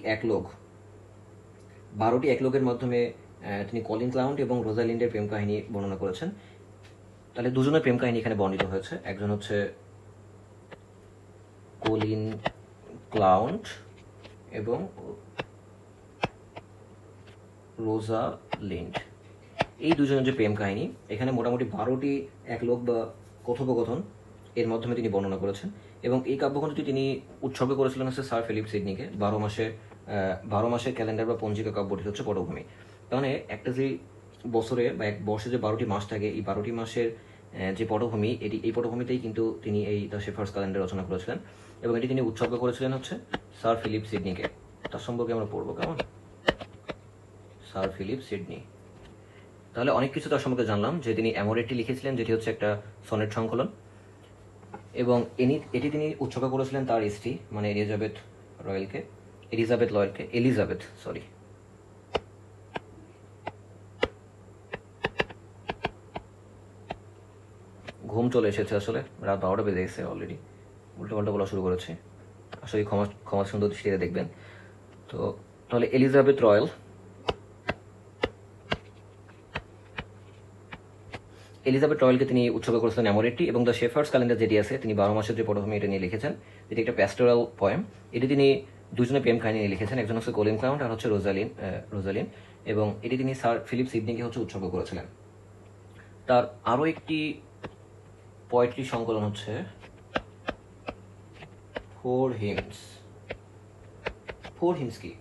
একলোকের মাধ্যমে তিনি কলিন ক্লাউন্ট এবং রোজালিন্ডের প্রেম কাহিনী বর্ণনা করেছেন। তাহলে দুজনের প্রেম কাহিনী এখানে বর্ণিত হয়েছে, একজন হচ্ছে কলিন ক্লাউন্ট এবং রোজালিন্ড, এই দুজনের যে প্রেম কাহিনী, এখানে মোটামুটি 12টি একলোক বা কথোপকথন এর মাধ্যমে তিনি বর্ণনা করেছেন। এবং এই কাব্যগ্রন্থটি তিনি উৎসর্গ করেছিলেন হচ্ছে স্যার ফিলিপ সিডনিকে। 12 মাসের ক্যালেন্ডার বা পঞ্জিকা কাব্যটি হচ্ছে পটভূমি। তাহলে একটা যে বছরে বা এক বর্ষে যে 12টি মাস থাকে, এই 12টি মাসের যে পটভূমি, এই পটভূমিতেই কিন্তু তিনি এই দ্য শেফার্ডস ক্যালেন্ডার রচনা করেছিলেন এবং এটি তিনি উৎসর্গ করেছিলেন হচ্ছে স্যার ফিলিপ সিডনিকে। তার সম্পর্কে আমরা পড়বো, কেমন, স্যার ফিলিপ সিডনি। তাহলে অনেক কিছু তার সম্পর্কে জানলাম, যে তিনি অ্যামোরেট্রি লিখেছিলেন, যেটি হচ্ছে একটা সনেট সংকলন, এবং এটি তিনি উৎসর্গ করেছিলেন তার স্ত্রী মানে এলিজাবেথ সরি ঘুম চলে এসেছে, আসলে রাত 12টা বেজে গেছে অলরেডি, উল্টোপাল্টা বলা শুরু করেছে। আসলে ক্ষমা সুন্দর দৃষ্টিতে দেখবেন। তো তাহলে এলিজাবেথ রয়্যালকে তিনি উৎসর্গ করেছিলেন অ্যামোরেট্রি এবং দ্য শেফার্ডস ক্যালেন্ডার যেটি আছে, তিনি 12 মাসের যে পটভূমি এটা নিয়ে লিখেছেন, যেটি একটা প্যাস্টোরাল পোয়েম। এটি তিনি দুজনের প্রেম কাহিনী নিয়ে লিখেছেন, একজন হচ্ছে কলিন ক্লাউন্ট আর হচ্ছে রোজালিন, এবং এটি তিনি স্যার ফিলিপ সিডনিকে হচ্ছে উৎসর্গ করেছিলেন। তার আরো একটি পোয়েট্রি সংকলন হচ্ছে ফোর হিমস কি।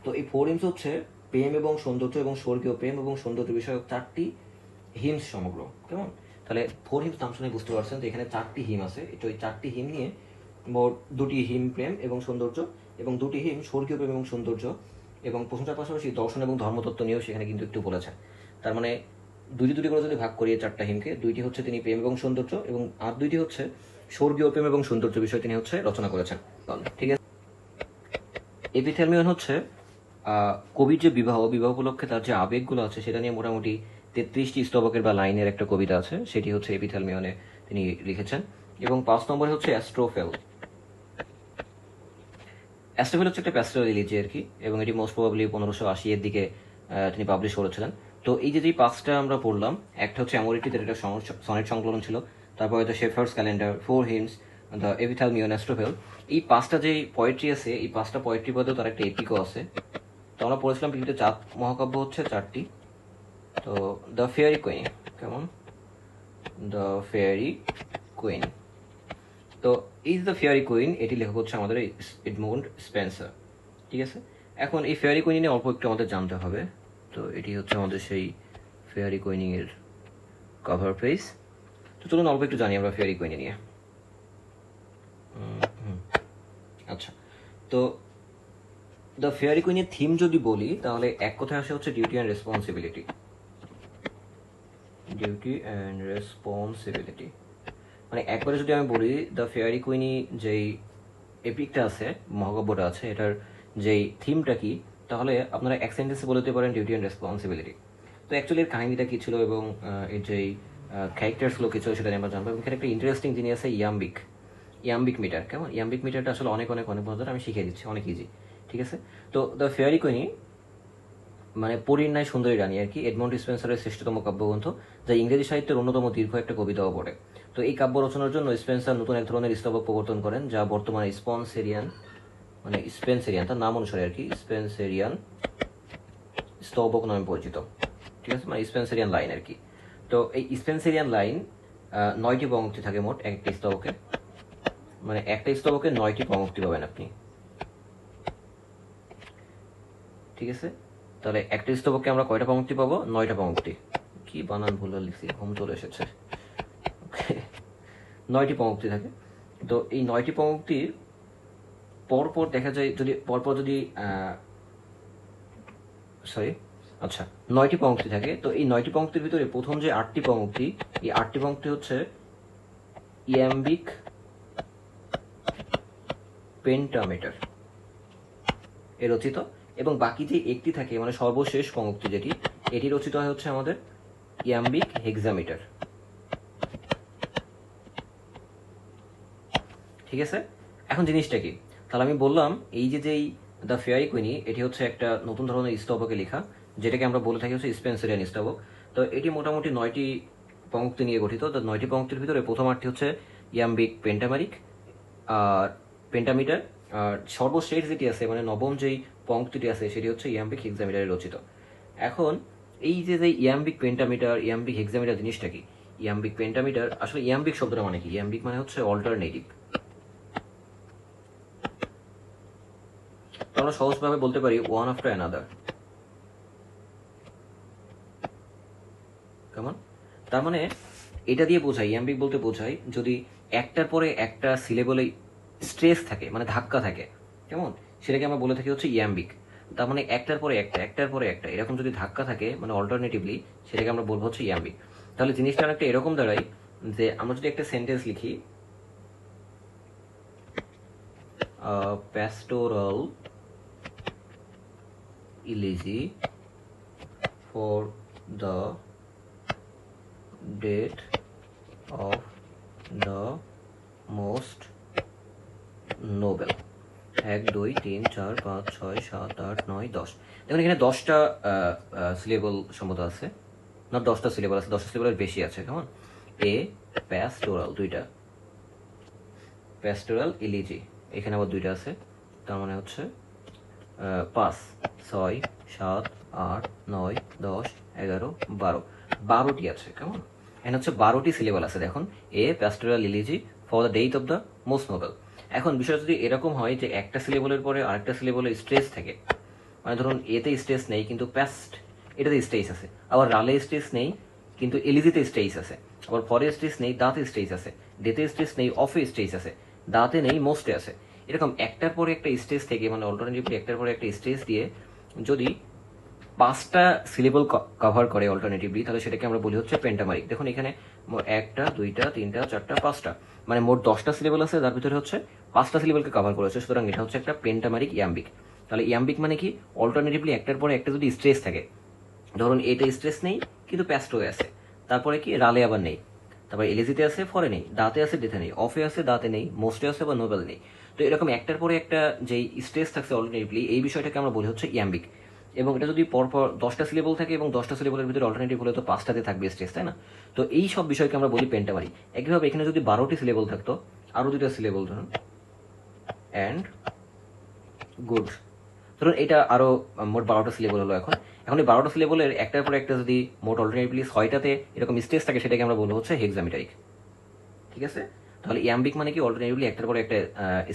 তো এই ফোর হিমস হচ্ছে প্রেম এবং সৌন্দর্য এবং স্বর্গীয় প্রেম এবং সৌন্দর্য বিষয়ক 4টি হিমস সমগ্র, কেমন। তাহলে ফোর হিমস নাম শুনে বুঝতে পারছেন, তো এখানে 4টি হিম আছে। তো এই 4টি হিম নিয়ে মোট 2টি হিম প্রেম এবং সৌন্দর্য এবং 2টি হিম স্বর্গীয় প্রেম এবং সৌন্দর্য এবং প্রশংসার পাশাপাশি দর্শন এবং ধর্মতত্ত্ব নিয়েও সেখানে কিন্তু একটু বলেছেন। তার মানে দুটি করে যদি ভাগ করিয়ে 4টা হিমকে, 2টি হচ্ছে তিনি প্রেম এবং সৌন্দর্য এবং আর 2টি হচ্ছে স্বর্গীয় প্রেম এবং সৌন্দর্য বিষয় তিনি হচ্ছে রচনা করেছেন। ঠিক আছে, এপিথেলমিয়ন হচ্ছে কবির যে বিবাহ উপলক্ষে তার যে আবেগগুলো আছে সেটা নিয়ে মোটামুটি 33টি স্তবকের বা লাইনের একটা কবিতা আছে, সেটি হচ্ছে এপিথেলমিয়নে তিনি লিখেছেন। এবং 5 নম্বরে হচ্ছে অ্যাস্ট্রোফেল হচ্ছে একটা প্যাস্টোরাল এলিজি আর কি, এবং এটি মোস্ট প্রবাবলি 1580 এর দিকে তিনি পাবলিশ করেছিলেন। তো এই যে 5টা আমরা পড়লাম, একটা হচ্ছে অ্যামোরেট্রি, যেটা একটা সনেট সংকলন ছিল, তারপরে the Shepherd's Calendar, four hymns, the Epithalamion, Astrophel. এই 5টা যে পোয়েট্রি আছে, এই 5টা পোয়েট্রি বাদেও তার একটা এপিকও আছে। তো আমরা পড়েছিলাম পৃথিবীতে 4 মহাকাব্য হচ্ছে 4টি। তো দ্য ফেয়ারি কুইন, কেমন, দ্য ফেয়ারি কুইন। তো এই দ্য ফেয়ারি কুইন, এটি লেখক হচ্ছে আমাদের এডমন্ড স্পেন্সার। ঠিক আছে, এখন এই ফেয়ারি কুইন নিয়ে অল্প একটু আমাদের জানতে হবে। তো এটি হচ্ছে আমাদের সেই ফেয়ারি কুইনিং এর কভার পেজ। তো চলুন অল্প একটু জানি আমরা ফেয়ারি কুইন নিয়ে। আচ্ছা, তো দ্য ফেয়ারি কুইনের থিম যদি বলি, তাহলে এক কথায় আসে হচ্ছে ডিউটি অ্যান্ড রেসপন্সিবিলিটি। মানে একবারে যদি আমি বলি, দ্য ফেয়ারি কুইনি যেই এপিকটা আছে, মহাকাব্যটা আছে, এটার যেই থিমটা কি, তাহলে আপনারা এক সেন্টেন্সে বলতে পারেন ডিউটি অ্যান্ড রেসপন্সিবিলিটি। তো অ্যাকচুয়ালি এর কাহিনীটা কী ছিল এবং এর যেই ক্যারেক্টার্সগুলো কী ছিল সেটা নিয়ে আমরা জানবো। এবং এখানে একটা ইন্টারেস্টিং জিনিস আছে, ইয়াম্বিক মিটার। কেমন? ইয়াম্বিক মিটারটা আসলে অনেক অনেক অনেক মজার, আমি শিখিয়ে দিচ্ছি, অনেক ইজি। ঠিক আছে? তো দ্য ফেয়ারি কুইনি মানে পরীর ন্যায় সুন্দরী রানী আর কি, এডমন্ড স্পেন্সারের শ্রেষ্ঠতম কাব্যগ্রন্থ, যা ইংরেজি সাহিত্যের অন্যতম দীর্ঘ একটা কবিতাও পড়ে। তো এই কাব্য রচনার জন্য স্পেন্সার নতুন এক ধরনের স্তবক প্রবর্তন করেন, যা বর্তমানে স্পেন্সেরিয়ান তার নাম অনুসারে আর কি, স্পেন্সেরিয়ান স্তবক নামে পরিচিত। ঠিক আছে? মানে স্পেন্সেরিয়ান লাইন আর কি। তো এই স্পেন্সেরিয়ান লাইন 9টি পঙ্ক্তি থাকে মোট একটা স্তবকে, মানে একটা স্তবকে 9টি পঙ্ক্তি পাবেন আপনি। ঠিক আছে? তাহলে একটা স্তবকে আমরা কয়টা পঙ্ক্তি পাবো? 9টা পঙ্ক্তি। কি বানান ভুল লিখছি, হোম চলে এসেছে। 9টি পঙ্ক্তি থাকে। তো এই 9টি পঙ্ক্তির পরপর দেখা যায়, যদি পরপর যদি আচ্ছা 9টি পঙ্ক্তি থাকে, তো এই 9টি পঙ্ক্তির ভিতরে প্রথম যে 8টি পঙ্ক্তি, এই 8টি পঙ্ক্তি হচ্ছে ইয়াম্বিক পেন্টামিটার এ রচিত, এবং বাকি যে একটি থাকে মানে সর্বশেষ পঙ্ক্তি যেটি, এটি রচিত হয় হচ্ছে আমাদের ইয়াম্বিক হেক্সামিটার। ঠিক আছে? এখন জিনিসটা কি, তাহলে আমি বললাম এই যেই দ্য ফেয়ারি কুইনি, এটি হচ্ছে একটা নতুন ধরনের স্তবকে লেখা, যেটাকে আমরা বলে থাকি হচ্ছে স্পেন্সেরিয়ান স্তবক। তো এটি মোটামুটি 9টি পঙ্ক্তি নিয়ে গঠিত। তো 9টি পঙ্ক্তির ভিতরে প্রথম 8টি হচ্ছে ইয়াম্বিক আর পেন্টামিটার, আর সর্বশেষ যেটি আছে মানে নবম যেই পঙ্ক্তিটি আছে সেটি হচ্ছে ইয়াম্বিক হেক্সামিটারে রচিত। এখন এই যে ইয়াম্বিক পেন্টামিটার, ইয়াম্বিক হেক্সামিটার জিনিসটা কি? ইয়াম্বিক পেন্টামিটার, আসলে ইয়াম্বিক শব্দটা মানে কি? ইয়াম্বিক মানে হচ্ছে অল্টারনেটিভ। আমরা সহজভাবে বলতে পারি ওয়ান আফটার অ্যানাদার। কেমন? তার মানে এটা দিয়ে বোঝাই, ইয়াম্বিক বলতে বোঝাই যদি একটার পরে একটা সিলেবলে স্ট্রেস থাকে মানে ধাক্কা থাকে, কেমন, সেটাকে আমরা বলে থাকি হচ্ছে ইয়াম্বিক। তার মানে একটার পরে একটা এরকম যদি ধাক্কা থাকে মানে অল্টারনেটিভলি, সেটাকে আমরা বলবো হচ্ছে ইয়াম্বিক। তাহলে জিনিসটা অনেকটা এরকম দাঁড়ায় যে আমরা যদি একটা সেন্টেন্স লিখি, pastoral elegy for the death of the most noble, 1 2 3 4 5 6 7 8 9 10। দেখুন এখানে 10টা সিলেবল সম্ভবত আছে, না 10টা সিলেবল আছে, 10টা সিলেবলের বেশি আছে। কেমন? এ প্যাস্টোরাল, 2টা, প্যাস্টোরাল ইলিজি এখানে আবার 2টা আছে, তার মানে হচ্ছে 5 6 7 8 9 10 11 12, 12টি আছে। কেমন? এখানে হচ্ছে 12টি সিলেবল আছে। দেখুন, a pastoral elegy for the death of the most noble. এখন বিষয়টা যদি এরকম হয় যে একটা সিলেবলের পরে আরেকটা সিলেবলে স্ট্রেস থাকে, মানে ধরুন এতে স্ট্রেস নেই কিন্তু এটাতে স্ট্রেস আছে, আবার রালে স্ট্রেস নেই কিন্তু এলিজিতে স্ট্রেস আছে, আবার ফরে স্ট্রেস নেই দাঁতে স্ট্রেস আছে, ডেতে স্ট্রেস নেই অফে স্ট্রেস আছে, দাঁতে নেই মোস্টে আছে। এরকম একটার পরে একটা স্ট্রেস থেকে মানে অল্টারনেটিভলি একটার পরে একটা স্ট্রেস দিয়ে যদি 5টা সিলেবল কভার করে অল্টারনেটিভলি, তাহলে সেটাকে আমরা বলি হচ্ছে পেন্টামারিক। দেখুন এখানে 1টা 2টা 3টা 4টা 5টা, মানে মোট 10টা সিলেবল আছে, তার ভিতরে হচ্ছে 5টা সিলেবলকে কভার করেছে, সুতরাং এটা হচ্ছে একটা পেন্টামারিক ইয়াম্বিক। তাহলে ইয়াম্বিক মানে কি? অল্টারনেটিভলি একটার পরে একটা যদি স্ট্রেস থাকে, ধরুন এতে স্ট্রেস নেই কিন্তু প্যাস্টোয়ে আছে, তারপরে কি রালে আবার নেই, তারপরে এলিজিতে আছে ফরে নেই, দাঁতে আছে ডেতে নেই, অফে আছে দাঁতে নেই, মোস্টে আছে বা নোবেল নেই। তো এরকম একটার পরে একটা যেই স্ট্রেস থাকছে অল্টারনেটিভলি, এই বিষয়টাকে আমরা বলি হচ্ছে ইয়াম্বিক। এবং এটা যদি পরপর 10টা সিলেবল থাকে এবং 10টা সিলেবলের ভিতরে অল্টারনেটিভ হলে তো 5টাতে থাকবে স্ট্রেস, তাই না? তো এই সব বিষয়কে আমরা বলি পেন্টামারি। একইভাবে এখানে যদি 12টি সিলেবল থাকতো, আরো 2টা সিলেবল ধরুন অ্যান্ড গুড, ধরুন এটা আরো মোট 12টা সিলেবল হলো। এখন এই 12টা সিলেবলের একটার পর একটা যদি মোট অল্টারনেটিভলি 6টাতে এরকম স্ট্রেস থাকে, সেটাকে আমরা বলবো হচ্ছে হেক্সামিটারিক। ঠিক আছে? তাহলে ইয়াম্বিক মানে কি? অল্টারনেটিভলি একটার পর একটা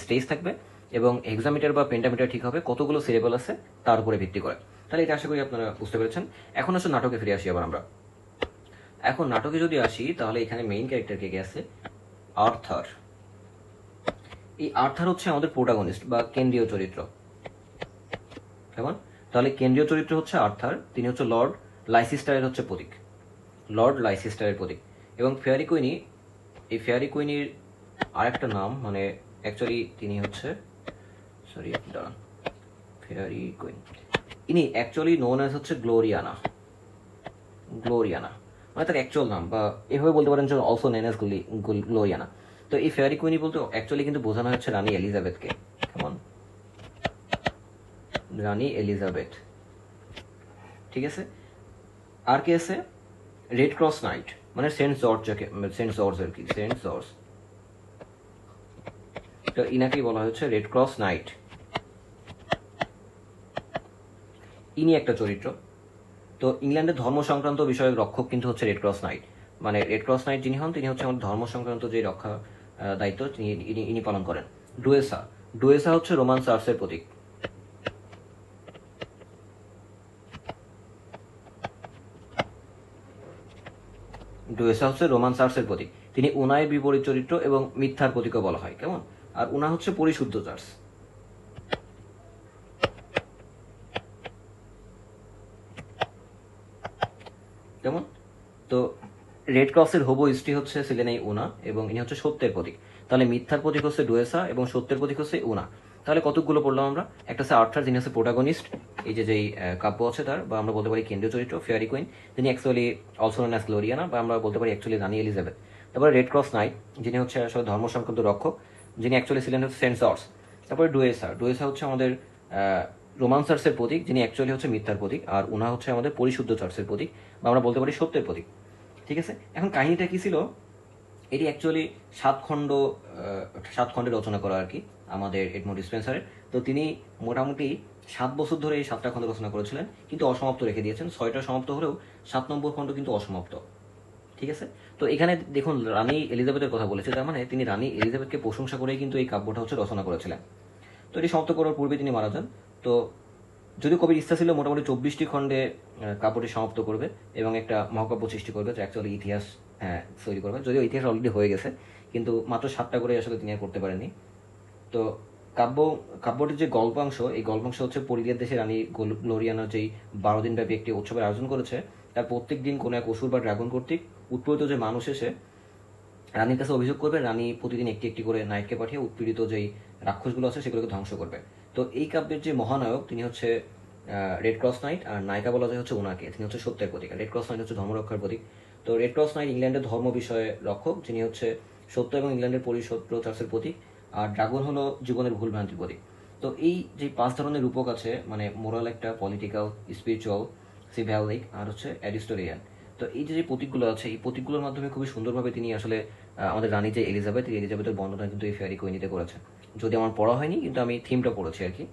স্ট্রেস থাকবে, এবং হেক্সামিটার বা পেন্টামিটার ঠিক হবে কতগুলো সিলেবল আছে তার উপরে ভিত্তি করে। তাহলে এটা আশা করি আপনারা বুঝতে পেরেছেন। এখন হচ্ছে নাটকে ফিরে আসি আবার আমরা। এখন নাটকে যদি আসি, তাহলে এখানে মেইন ক্যারেক্টার কে আছে? আর্থার। এই আর্থার হচ্ছে আমাদের প্রোটাগনিস্ট বা কেন্দ্রীয় চরিত্র। কেমন? তাহলে কেন্দ্রীয় চরিত্র হচ্ছে আর্থার, তিনি হচ্ছে লর্ড লাইসিস্টারের হচ্ছে প্রতীক, লর্ড লাইসিস্টারের প্রতীক। এবং ফেয়ারি কুইনি, এই ফেয়ারি কুইনির আরেকটা নাম মানে অ্যাকচুয়ালি তিনি হচ্ছে ফেয়ারি কুইন, ইনি অ্যাকচুয়ালি নোন অ্যাজ হচ্ছে গ্লোরিয়ানা। মানে তার অ্যাকচুয়াল নাম, বা এভাবে বলতে পারেন যে অলসো নেন অ্যাজ গ্লোরিয়ানা। তো এই ফেয়ারি কুইনই বলতে অ্যাকচুয়ালি কিন্তু বোঝানো হচ্ছে রানী এলিজাবেথকে। কেমন? রানী এলিজাবেথ, ঠিক আছে। আর কে আছে? রেড ক্রস নাইট, মানে সেন্ট জর্জ আর কি, সেন্ট জর্জ। তো ইনাকেই বলা হচ্ছে রেড ক্রস নাইট। ইনি একটা চরিত্র। তো ইংল্যান্ডের ধর্ম সংক্রান্ত বিষয়ক রক্ষক কিন্তু হচ্ছে রেড ক্রস নাইট। মানে রেড ক্রস নাইট যিনি হন, তিনি হচ্ছে আমাদের ধর্ম সংক্রান্ত যে রক্ষা দায়িত্ব ইনি পালন করেন। ডুয়েসা হচ্ছে রোমান চার্চের প্রতীক। তিনি উনায়ের বিপরীত চরিত্র এবং মিথ্যার প্রতীকও বলা হয়। কেমন? আর উনা হচ্ছে পরিশুদ্ধ চার্চ। কেমন? তো রেড ক্রসের হবু স্ত্রী হচ্ছে ছিলেন এই উনা, এবং ইনি হচ্ছে সত্যের প্রতীক। তাহলে মিথ্যার প্রতীক হচ্ছে ডুয়েসা এবং সত্যের প্রতীক হচ্ছে উনা। তাহলে কতগুলো পড়লাম আমরা? একটা হচ্ছে আর্থার, যিনি হচ্ছে প্রোটাগনিস্ট, এই যে যেই কাব্য আছে তার, বা আমরা বলতে পারি কেন্দ্রীয় চরিত্র। ফেয়ারি কুইন, যিনি অ্যাকচুয়ালি অলসো নন অ্যাজ গ্লোরিয়ানা, বা আমরা বলতে পারি অ্যাকচুয়ালি রানী এলিজাবেথ। তারপরে রেড ক্রস নাইট, যিনি হচ্ছে আসলে ধর্ম সংক্রান্ত রক্ষক, যিনি অ্যাকচুয়ালি ছিলেন হচ্ছে সেন্ট জর্জ। তারপরে ডুয়েসা হচ্ছে আমাদের রোমান চার্চের প্রতীক, যিনি অ্যাকচুয়ালি হচ্ছে মিথ্যার প্রতীক। আর উনা হচ্ছে আমাদের পরিশুদ্ধ চার্চের প্রতীক, বা আমরা বলতে পারি সত্যের প্রতীক। ঠিক আছে। এখন কাহিনীটা কি ছিল? এটি অ্যাকচুয়ালি সাত খণ্ডে রচনা করা আর কি, আমাদের এডমন্ড স্পেন্সারের। তো তিনি মোটামুটি 7 বছর ধরে এই 7টা খণ্ড রচনা করেছিলেন, কিন্তু অসমাপ্ত রেখে দিয়েছেন। 6টা সমাপ্ত হলেও 7 নম্বর খণ্ড কিন্তু অসমাপ্ত। ঠিক আছে। তো এখানে দেখুন রানী এলিজাবেথের কথা বলেছে, তার মানে তিনি রানী এলিজাবেথকে প্রশংসা করেই কিন্তু এই কাব্যটা হচ্ছে রচনা করেছিলেন। তো এটি সমাপ্ত করার পূর্বে তিনি মারা যান। তো যদিও কবির ইচ্ছা ছিল মোটামুটি 24টি খণ্ডে কাব্যটি সমাপ্ত করবে এবং একটা মহাকাব্য সৃষ্টি করবে, তো অ্যাকচুয়ালি ইতিহাস তৈরি করবে। যদিও ইতিহাস অলরেডি হয়ে গেছে, কিন্তু মাত্র 7টা করে আসলে তিনি আর করতে পারেননি। তো কাব্যটির যে গল্পাংশ, এই গল্পাংশ হচ্ছে পরিলিয়ার দেশে রানী গ্লোরিয়ানার যেই 12 দিন ব্যাপী একটি উৎসবের আয়োজন করেছে, তার প্রত্যেক দিন কোনো এক অসুর বা ড্রাগন কর্তৃক উৎপীড়িত যে মানুষ এসে রানীর কাছে অভিযোগ করবে, রানী প্রতিদিন একটি একটি করে নাইটকে পাঠিয়ে উৎপীড়িত যেই রাক্ষসগুলো আছে সেগুলোকে ধ্বংস করবে। তো এই কাব্যের যে মহানায়ক, তিনি হচ্ছে রেড ক্রস নাইট, আর নায়িকা বলা যায় হচ্ছে ওনাকে, তিনি হচ্ছে সত্যের প্রতীক। রেড ক্রস নাইট হচ্ছে ধর্মরক্ষার প্রতীক। তো রেড ক্রস নাইট ইংল্যান্ডের ধর্ম বিষয়ে রক্ষক, যিনি হচ্ছে সত্য এবং ইংল্যান্ডের পরিশুদ্ধ চার্চের প্রতীক। আর ড্রাগন হলো জীবনের ভুল ভ্রান্তির প্রতীক। তো এই যে 5 ধরনের রূপক আছে, মানে মোরাল, একটা পলিটিক্যাল, স্পিরিচুয়াল, সিভ্যালিক, আর হচ্ছে অ্যারিস্টোরিয়ান। তো এই যে প্রতীকগুলো আছে, এই প্রতীকগুলোর মাধ্যমে খুবই সুন্দরভাবে তিনি আসলে আমাদের রানী যে এলিজাবেথের বর্ণনা কিন্তু এই ফেয়ারি কুইনিতে করেছে। যদি আমার পড়া হয়নি, কিন্তু আমি থিমটা পড়েছি আর কি।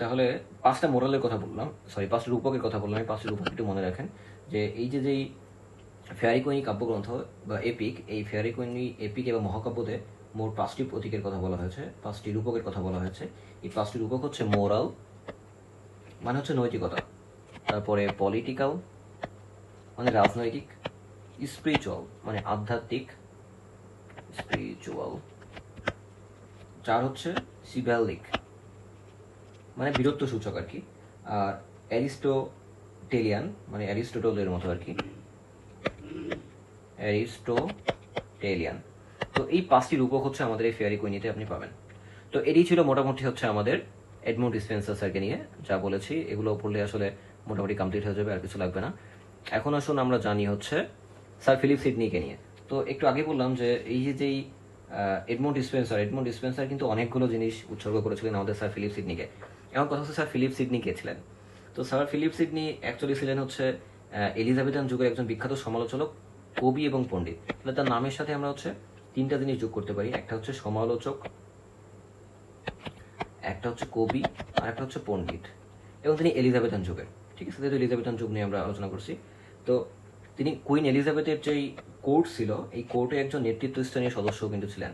তাহলে 5টা মোরালের কথা বললাম, 5টা রূপকের কথা বললাম। এই 5টি রূপক একটু মনে রাখেন, যে এই যে যেই ফেয়ারি কুইনি কাব্যগ্রন্থ বা এপিক, এই ফেয়ারি কুইনি এপিক এবং মহাকাব্যতে মোট 5টি প্রতীকের কথা বলা হয়েছে, 5টি রূপকের কথা বলা হয়েছে। এই 5টি রূপক হচ্ছে মোরাল, মানে হচ্ছে নৈতিকতা, তারপরে পলিটিক্যাল মানে রাজনৈতিক, স্পিরিচুয়াল মানে আধ্যাত্মিক, 4 হচ্ছে সিভ্যালিক মানে বীরত্ব সূচক আর কি, আর অ্যারিস্টোটেলিয়ান মানে অ্যারিস্টোটলের মতো আর কি, অ্যারিস্টোটেলিয়ান। তো এই 5টি রূপক হচ্ছে আমাদের এই ফেয়ারি কুইনিতে আপনি পাবেন। তো এটি ছিল মোটামুটি হচ্ছে আমাদের এডমন্ড স্পেন্সার স্যারকে নিয়ে যা বলেছি। এগুলো পড়লে আসলে মোটামুটি কমপ্লিট হয়ে যাবে, আর কিছু লাগবে না। এখন আসুন আমরা জানি হচ্ছে স্যার ফিলিপ সিডনিকে নিয়ে। তো একটু আগে বললাম যে এই যে যেই এডমন্ড স্পেন্সার কিন্তু অনেকগুলো জিনিস উৎসর্গ করেছিলেন আমাদের স্যার ফিলিপ সিডনিকে। এখন কথা হচ্ছে স্যার ফিলিপ সিডনি কে ছিলেন? তো স্যার ফিলিপ সিডনি অ্যাকচুয়ালি ছিলেন হচ্ছে এলিজাবেথান যুগের একজন বিখ্যাত সমালোচক, কবি এবং পণ্ডিত। তাহলে তার নামের সাথে আমরা হচ্ছে 3টা জিনিস যোগ করতে পারি, একটা হচ্ছে সমালোচক, একটা হচ্ছে কবি, আর একটা হচ্ছে পণ্ডিত। এবং তিনি এলিজাবেথান যুগের, ঠিক আছে, যেহেতু এলিজাবেথান যুগ নিয়ে আমরা আলোচনা করছি। তো তিনি কুইন এলিজাবেথের যেই কোর্ট ছিল, এই কোর্টে একজন নেতৃত্বস্থানীয় সদস্য কিন্তু ছিলেন,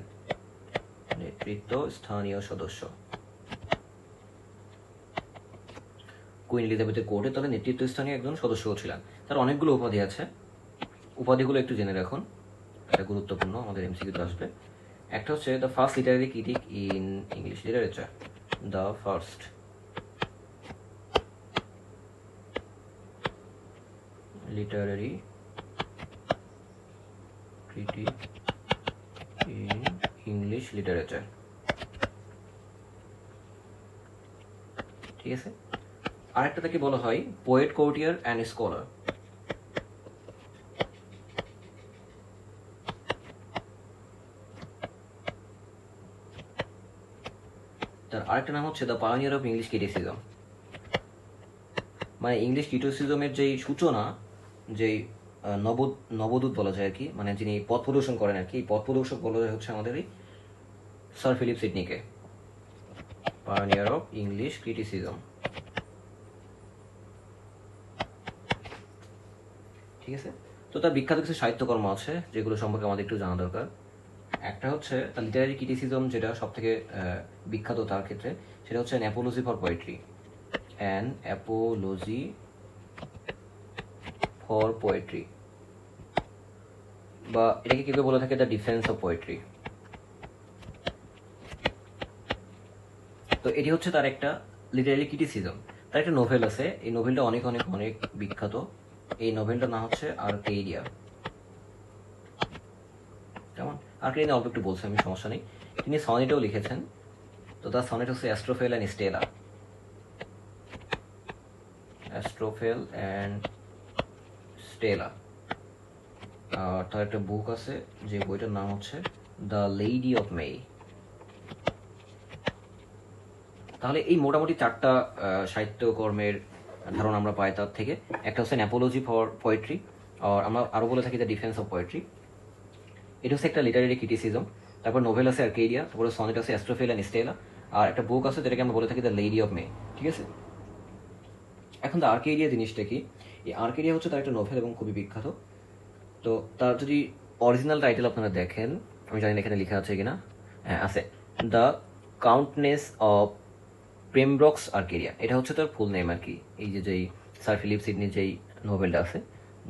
কুইন এলিজাবেথের কোর্টে তাহলে নেতৃত্বস্থানীয় একজন সদস্য ছিলেন। তার অনেকগুলো উপাধি আছে, উপাধিগুলো একটু জেনে রাখুন, এটা গুরুত্বপূর্ণ, আমাদের এমসিকিউতে আসবে। একটা হচ্ছে the first literary critic in English literature, the first literary critic in English literature. ঠিক আছে। আরেকটা তাকে বলা হয় পোয়েট, কোর্টিয়ার অ্যান্ড স্কলার। তার আরেকটা নাম হচ্ছে the pioneer of English criticism. মানে ইংলিশ ক্রিটিসিজমের যেই সূচনা, যেই নবদূত বলা যায় আর কি, মানে যিনি পথ প্রদর্শন করেন আর কি, এই পথ প্রদর্শক বলা যায় হচ্ছে আমাদের এই স্যার ফিলিপ সিডনিকে, পায়োনিয়ার অফ ইংলিশ ক্রিটিসিজম। ঠিক আছে। তো তার বিখ্যাত কিছু সাহিত্যকর্ম আছে যেগুলো সম্পর্কে আমাদের একটু জানা দরকার। একটা হচ্ছে তার লিটারারি ক্রিটিসিজম, যেটা সব থেকে বিখ্যাত তার ক্ষেত্রে, সেটা হচ্ছে an Apology for poetry. An Apology for poetry, বা এটাকে কেউ বলে থাকে দ্য ডিফেন্স অফ পোয়েট্রি। তো এটি হচ্ছে তার একটা লিটারারি ক্রিটিসিজম। তার একটা নোভেল আছে, এই নোভেলটা অনেক অনেক অনেক বিখ্যাত। এই নোভেলটার নাম হচ্ছে আর্কেডিয়া। কেমন? আর্কেডিয়া অল্প একটু বলছি আমি, সমস্যা নেই। তিনি সনেটও লিখেছেন। তো তার সনেট হচ্ছে Astrophel and Stella. Astrophel and Stella. আর তার একটা বুক আছে, যে বইটার নাম হচ্ছে দ্য লেডি অফ মে। তাহলে এই মোটামুটি চারটা সাহিত্যকর্মের ধারণা আমরা পাই তার থেকে। একটা হচ্ছে অ্যাপোলজি ফর পোয়েট্রি, আর আমরা আরও বলে থাকি দ্য ডিফেন্স অফ পোয়েট্রি। এটা হচ্ছে একটা লিটারারি ক্রিটিসিজম। তারপর নোভেল আছে আর্কেডিয়া, তারপরে সনেট আছে অ্যাস্ট্রোফেল অ্যান্ড স্টেলা, আর একটা বুক আছে যেটাকে আমরা বলে থাকি দ্য লেডি অফ মে। ঠিক আছে। এখন দ্য আর্কেডিয়া জিনিসটা কি? এই আর্কেডিয়া হচ্ছে তার একটা নোভেল এবং খুবই বিখ্যাত। তো তার যদি অরিজিনাল টাইটেল আপনারা দেখেন, আমি জানি না এখানে লেখা আছে কিনা, হ্যাঁ আছে, দ্য কাউন্টনেস অফ প্রেমব্রক্স আর্কেডিয়া। এটা হচ্ছে তার ফুল নেম আর কি। এই যেই স্যার ফিলিপ সিডনির যেই নোভেলটা আছে,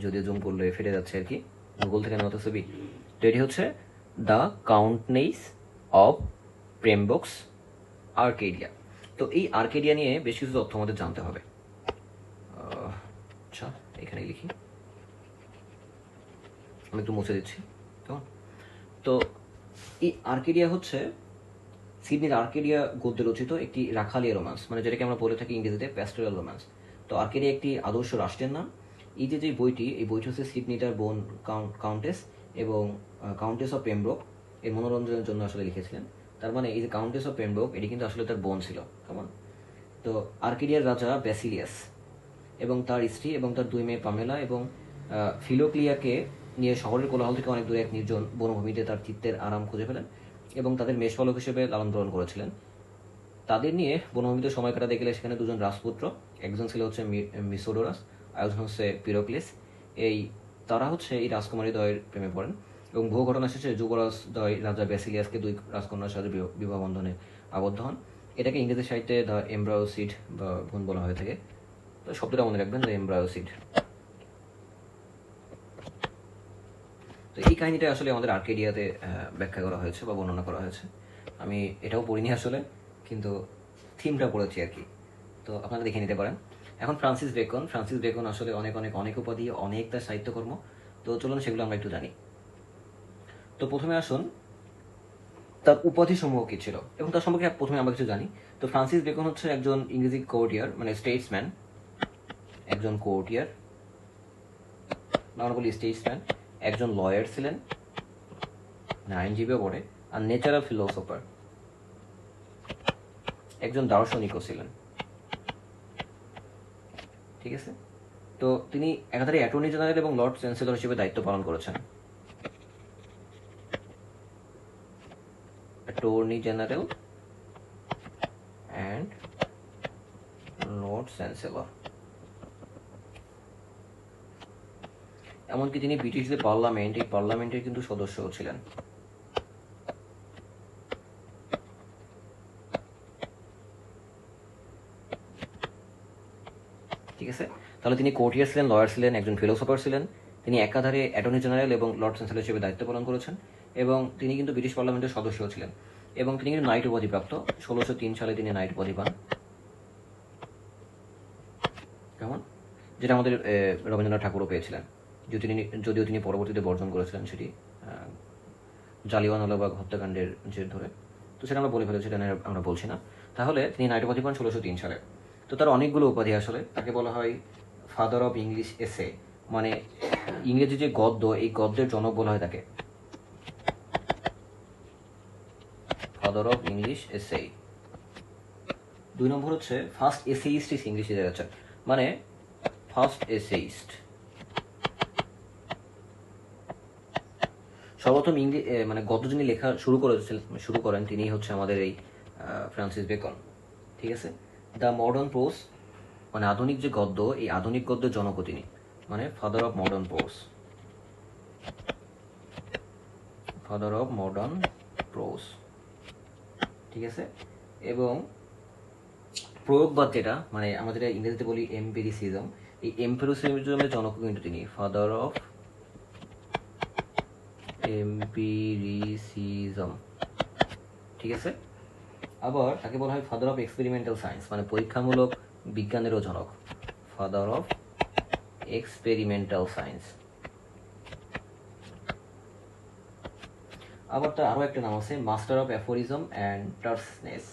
যদিও জুম করলে ফেটে যাচ্ছে আর কি, গুগল থেকে নেওয়া ছবি। তো এটি হচ্ছে দ্য কাউন্টনেস অফ প্রেমব্রক্স আর্কেডিয়া। তো এই আর্কেডিয়া নিয়ে বেশ কিছু তথ্য আমাদের জানতে হবে। আচ্ছা, এখানে লিখি, আমি একটু মুছে দিচ্ছি। কেমন? তো এই আর্কেডিয়া হচ্ছে সিডনির আর্কেডিয়া গদ্যে রচিত একটি রাখালিয়া রোম্যান্স, মানে যেটাকে আমরা বলে থাকি ইংরেজিতে প্যাস্টোরাল রোম্যান্স। তো আর্কেডিয়া একটি আদর্শ রাষ্ট্রের নাম। এই যে বইটি, এই বইটি হচ্ছে সিডনিটার বোন কাউন্টেস এবং কাউন্টেস অফ পেমব্রোক এর মনোরঞ্জনের জন্য আসলে লিখেছিলেন। তার মানে এই যে কাউন্টেস অফ পেমব্রোক, এটি কিন্তু আসলে তার বোন ছিল। কেমন? তো আর্কেডিয়ার রাজা ব্যাসিলিয়াস এবং তার স্ত্রী এবং তার দুই মেয়ে পামেলা এবং ফিলোক্লিয়াকে নিয়ে শহরের কোলাহল থেকে অনেক দূরে এক নির্জন বনভূমিতে তার চিত্তের আরাম খুঁজে পেলেন এবং তাদের মেষপালক হিসেবে লালন পালন করেছিলেন। তাদের নিয়ে বনভূমিতে সময় কাটাতে গেলে সেখানে দুজন রাজপুত্র, একজন ছিল হচ্ছে মিসোডোরাস, আরেকজন হচ্ছে পিরোক্লিস। এই তারা হচ্ছে এই রাজকুমারী দ্বয়ের প্রেমে পড়েন এবং বহু ঘটনা শেষে যুবরাজ দ্বয় রাজা ব্যাসিলিয়াসকে দুই রাজকন্যার সাথে বিবাহ বন্ধনে আবদ্ধ হন। এটাকে ইংরেজি সাহিত্যে দ্য এমব্রায়োসিড বা ভুল বলা হয়ে থাকে। তো শব্দটা মনে রাখবেন, দ্য এমব্রায়োসিড। তো এই কাহিনীটা আসলে আমাদের আর্কেডিয়াতে ব্যাখ্যা করা হয়েছে বা বর্ণনা করা হয়েছে। আমি এটাও পড়িনি আসলে, কিন্তু থিমটা পড়েছি আর কি। তো আপনারা দেখে নিতে পারেন। এখন ফ্রান্সিস বেকন আসলে অনেক অনেক অনেক উপাধি, অনেক তার সাহিত্যকর্ম। তো চলুন সেগুলো আমরা একটু জানি। তো প্রথমে আসুন তার উপাধি সমূহ কি ছিল এবং তার সম্পর্কে প্রথমে আমরা কিছু জানি। তো ফ্রান্সিস বেকন হচ্ছে একজন ইংরেজি কোর্টিয়ার, মানে স্টেটসম্যান, একজন কোর্টিয়ার, আমরা বলি স্টেটসম্যান, একজন লয়ার ছিলেন, আইনজীবীও পড়ে, আর ন্যাচারাল ফিলোসফার, একজন দার্শনিকও ছিলেন। ঠিক আছে। তো তিনি একাধারে অ্যাটর্নি জেনারেল এবং লর্ড চ্যান্সেলর হিসেবে দায়িত্ব পালন করেছেন। Attorney general and Lord chancellor. এমনকি তিনি ব্রিটিশ যে পার্লামেন্ট, এই পার্লামেন্টের কিন্তু সদস্যও ছিলেন। ঠিক আছে। তাহলে তিনি কোর্টিয়ার ছিলেন, লয়ার ছিলেন, একজন ফিলোসফার ছিলেন। তিনি একাধারে অ্যাটর্নি জেনারেল এবং লর্ড চ্যান্সেলর হিসেবে দায়িত্ব পালন করেছেন এবং তিনি কিন্তু ব্রিটিশ পার্লামেন্টের সদস্যও ছিলেন এবং তিনি কিন্তু নাইট উপাধি প্রাপ্ত। 1603 সালে তিনি নাইট উপাধি পান। কেমন? যেটা আমাদের রবীন্দ্রনাথ ঠাকুরও পেয়েছিলেন, যদিও তিনি পরবর্তীতে বর্জন করেছিলেন সেটি জালিয়ানওয়ালাবাগ হত্যাকাণ্ডের জের ধরে। তো সেটা আমরা বলে ফেলেছি, সেটা আমরা বলছি না। তাহলে তিনি নাইট উপাধি পান 1603 সালে। তো তো তার অনেকগুলো উপাধি আসলে। তাকে বলা হয় ফাদার অফ ইংলিশ এসে, মানে ইংরেজি যে গদ্য, এই গদ্যের জনক বলা হয় তাকে ফাদার অফ ইংলিশ এসে। 2 নম্বর হচ্ছে first essayist is English literature, মানে ফার্স্ট এসেইস্ট। সর্বপ্রথম মানে গদ্য যিনি লেখা শুরু করেন তিনি হচ্ছে আমাদের এই ফ্রান্সিস বেকন। ঠিক আছে। দ্য মডার্ন প্রোজ, মানে আধুনিক যে গদ্য, এই আধুনিক গদ্যের জনক তিনি, মানে father of modern prose, father of modern pros. ঠিক আছে। এবং প্রয়োগবাদ যেটা, মানে আমরা যেটা ইংরেজিতে বলি এম্পিরিসিজম, এই এম্পিরিসিজমের জনক কিন্তু তিনি, ফাদার অফ এম্পিরিসিজম। ঠিক আছে। আবার তাকে বলা হয় ফাদার অফ এক্সপেরিমেন্টাল সায়েন্স, মানে পরীক্ষামূলক বিজ্ঞানেরও জনক, ফাদার অফ এক্সপেরিমেন্টাল সায়েন্স। আবার তার আরো একটা নাম আছে, master of aphorism and terseness.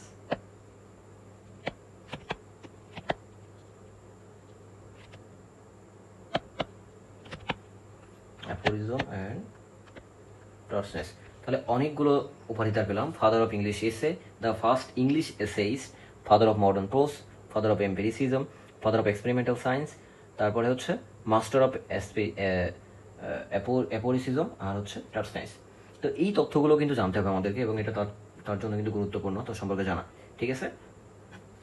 Aphorism and terseness. তাহলে অনেকগুলো উপাধি তার পেলাম। Father of English essay, the first English essayist, father of modern prose, father of empiricism, father of experimental science, তারপরে হচ্ছে মাস্টার অফ অ্যাপোরিসিজম, আর হচ্ছে টার্সনেস। তো এই তথ্যগুলো কিন্তু জানতে হবে আমাদেরকে, এবং এটা তার জন্য কিন্তু গুরুত্বপূর্ণ, তো সম্পর্কে জানা। ঠিক আছে।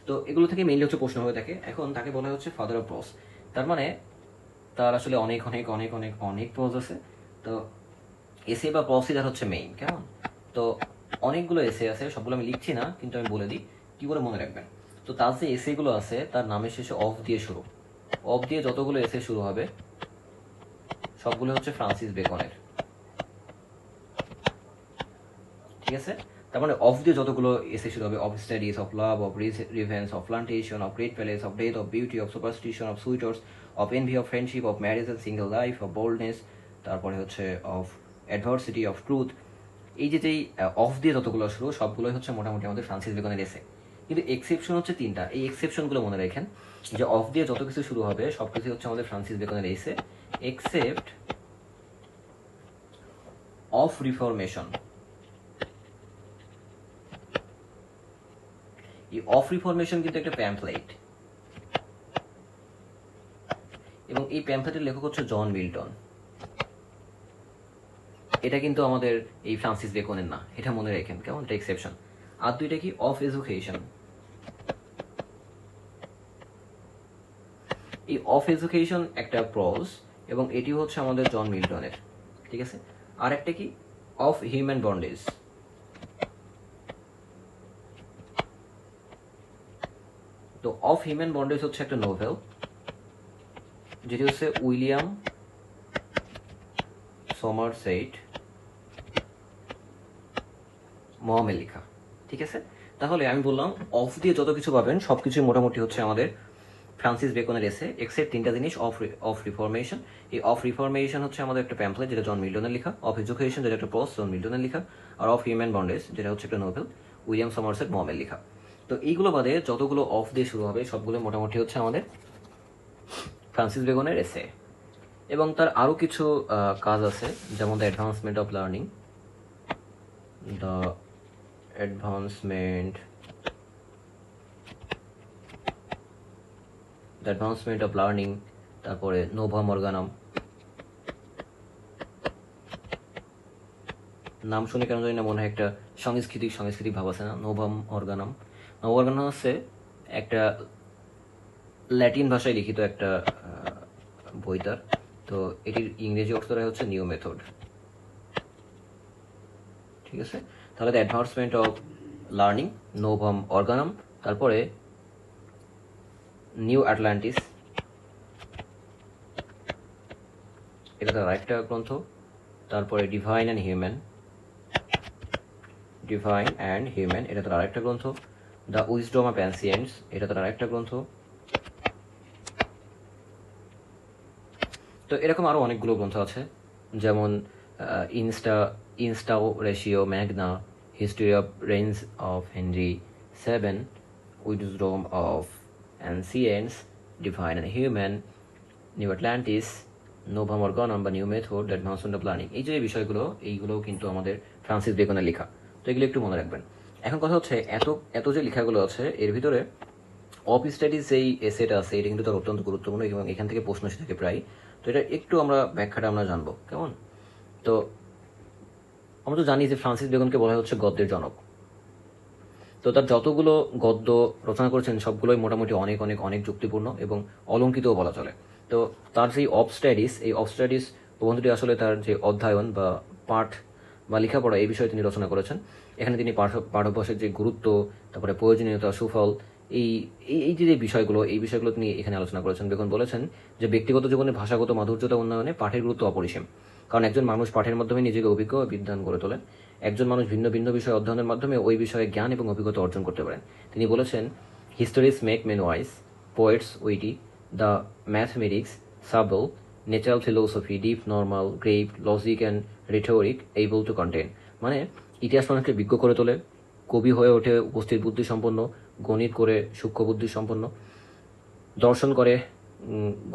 তো এগুলো থেকে মেইনলি হচ্ছে প্রশ্ন হয়ে থাকে। এখন তাকে বলা হচ্ছে ফাদার অফ প্রোজ, তার মানে তার আসলে অনেক অনেক অনেক অনেক অনেক প্রোজ আছে। তো এসে বা প্রসিডার হচ্ছে মেইন, কেমন? তো অনেকগুলো এসে আছে, সবগুলো আমি লিখছি না, কিন্তু আমি বলে দিই কি করে মনে রাখবেন। তো তার যে এসেগুলো আছে তার নামের শেষে অফ দিয়ে শুরু, অফ দিয়ে যতগুলো এসে শুরু হবে সবগুলো হচ্ছে ফ্রান্সিস বেকনের। ঠিক আছে। তার মানে অফ দিয়ে যতগুলো এসে শুরু হবে, of studies, of love, of revenge, of plantation, of great place, of death, of beauty, of superstition, of suitors, of envy, of friendship, of marriage and single life, of boldness, তারপরে হচ্ছে অফ অ্যাডভার্সিটি, অফ ট্রুথ। এই যেই অফ দিয়ে যতগুলো শুরু সবগুলোই হচ্ছে মোটামুটি আমাদের ফ্রান্সিস বেকনের এসে। কিন্তু এক্সেপশন হচ্ছে 3টা। এই এক্সেপশনগুলো মনে রাখেন, যে অফ দিয়ে যত কিছু শুরু হবে সবকিছু হচ্ছে আমাদের ফ্রান্সিস বেকনের এসে, এক্সেপ্ট অফ রিফরমেশন। এই অফ রিফরমেশন কিন্তু একটা প্যাম্পলেট, এবং এই প্যাম্পলেটের লেখক হচ্ছে জন মিল্টন। এটা কিন্তু আমাদের এই ফ্রান্সিস বেকনের না, এটা মনে রাখেন, কেমন? এটা এক্সেপশন। আর দুইটা কি, অফ এডুকেশন। এই অফ এডুকেশন একটা প্রজ, এবং এটি হচ্ছে আমাদের জন মিল্টনের। ঠিক আছে। আর একটা কি, অফ হিউম্যান বন্ডেজ। তো অফ হিউম্যান বন্ডেজ হচ্ছে একটা নোভেল, যেটি হচ্ছে উইলিয়াম সমারসেট মমের লেখা। ঠিক আছে। তাহলে আমি বললাম অফ দিয়ে যত কিছু পাবেন সবকিছু মোটামুটি হচ্ছে আমাদের ফ্রান্সিস বেকনের এসে, এক্সেপ্ট 3টা জিনিস, অফ রিফরমেশন। এই অফ রিফরমেশন হচ্ছে আমাদের একটা প্যাম্পলেট, যেটা জন মিল্টনের লেখা। অফ এডুকেশন, যেটা একটা প্রস, জন মিল্টনের লেখা। আর অফ হিউম্যান বন্ডেজ, যেটা হচ্ছে একটা নোভেল, উইলিয়াম সমারসেট মমের লেখা। তো এইগুলো বাদে যতগুলো অফ দিয়ে শুরু হবে সবগুলো মোটামুটি হচ্ছে আমাদের ফ্রান্সিস বেকনের এসে। এবং তার আরো কিছু কাজ আছে, যেমন the advancement of learning, the advancement of learning, তারপরে নোভাম অর্গানাম। নাম শুনে কেন জানি না মনে হয় একটা সাংস্কৃতিক ভাব আছে না, নোভাম অর্গানাম। হচ্ছে একটা ল্যাটিন ভাষায় লিখিত একটা বই তার। তো এটির ইংরেজি অর্থটা হচ্ছে নিউ মেথড। ঠিক আছে। তাহলে দ্য অ্যাডভান্সমেন্ট অফ লার্নিং, নোভাম অর্গানাম, তারপরে নিউ আটলান্টিস, এটা তার আরেকটা গ্রন্থ। তারপরে ডিভাইন অ্যান্ড হিউম্যান, এটা তার আরেকটা গ্রন্থ। দ্য উইজডম অফ অ্যানসিয়েন্টস, এটা তার আরেকটা গ্রন্থ। তো এরকম আরো অনেকগুলো গ্রন্থ আছে, যেমন Instauratio Magna, history of reigns of Henry VII, wisdom of ancients, divine and human, New Atlantis, Novum Organum বা new method, advance in the planning, এই যে এইগুলোও কিন্তু আমাদের ফ্রান্সিস বেকনের লেখা। তো এগুলো একটু মনে রাখবেন। এখন কথা হচ্ছে এত এত যে লেখাগুলো আছে এর ভিতরে অফ স্টাডিজ যেই এসেটা আছে এটা কিন্তু তার অত্যন্ত গুরুত্বপূর্ণ এবং এখান থেকে প্রশ্ন এসে থাকে প্রায়। তো এটা একটু আমরা ব্যাখ্যাটা আমরা জানবো কেমন। তো আমরা তো জানি যে ফ্রান্সিস বেকনকে বলা হচ্ছে গদ্যের জনক। তো তার যতগুলো গদ্য রচনা করেছেন সবগুলোই মোটামুটি অনেক অনেক অনেক যুক্তিপূর্ণ এবং অলঙ্কিতও বলা চলে। তো তার সেই এই অফ স্টাডিজ প্রবন্ধটি আসলে তার যে অধ্যয়ন বা পাঠ বা লেখাপড়া এই বিষয়ে তিনি রচনা করেছেন। এখানে তিনি পাঠ্যাভ্যাসের যে গুরুত্ব, তারপরে প্রয়োজনীয়তা, সুফল, এই এই যে এই বিষয়গুলো তিনি এখানে আলোচনা করেছেন। বেকন বলেছেন যে ব্যক্তিগত জীবনে ভাষাগত মাধুর্যতা উন্নয়নে পাঠের গুরুত্ব অপরিসীম, কারণ একজন মানুষ পাঠের মাধ্যমে নিজেকে অভিজ্ঞ ও বিদ্বান গড়ে তোলেন। একজন মানুষ ভিন্ন ভিন্ন বিষয় অধ্যয়নের মাধ্যমে ওই বিষয়ে জ্ঞান এবং অভিজ্ঞতা অর্জন করতে পারেন। তিনি বলেছেন, histories make men wise, poets witty, the mathematics subtle, natural philosophy deep, normal, grave, logic and rhetoric able to contend. মানে ইতিহাস মানুষকে বিজ্ঞ করে তোলে, কবি হয়ে ওঠে উপস্থিত বুদ্ধি সম্পন্ন, গণিত করে সূক্ষ্ম বুদ্ধি সম্পন্ন, দর্শন করে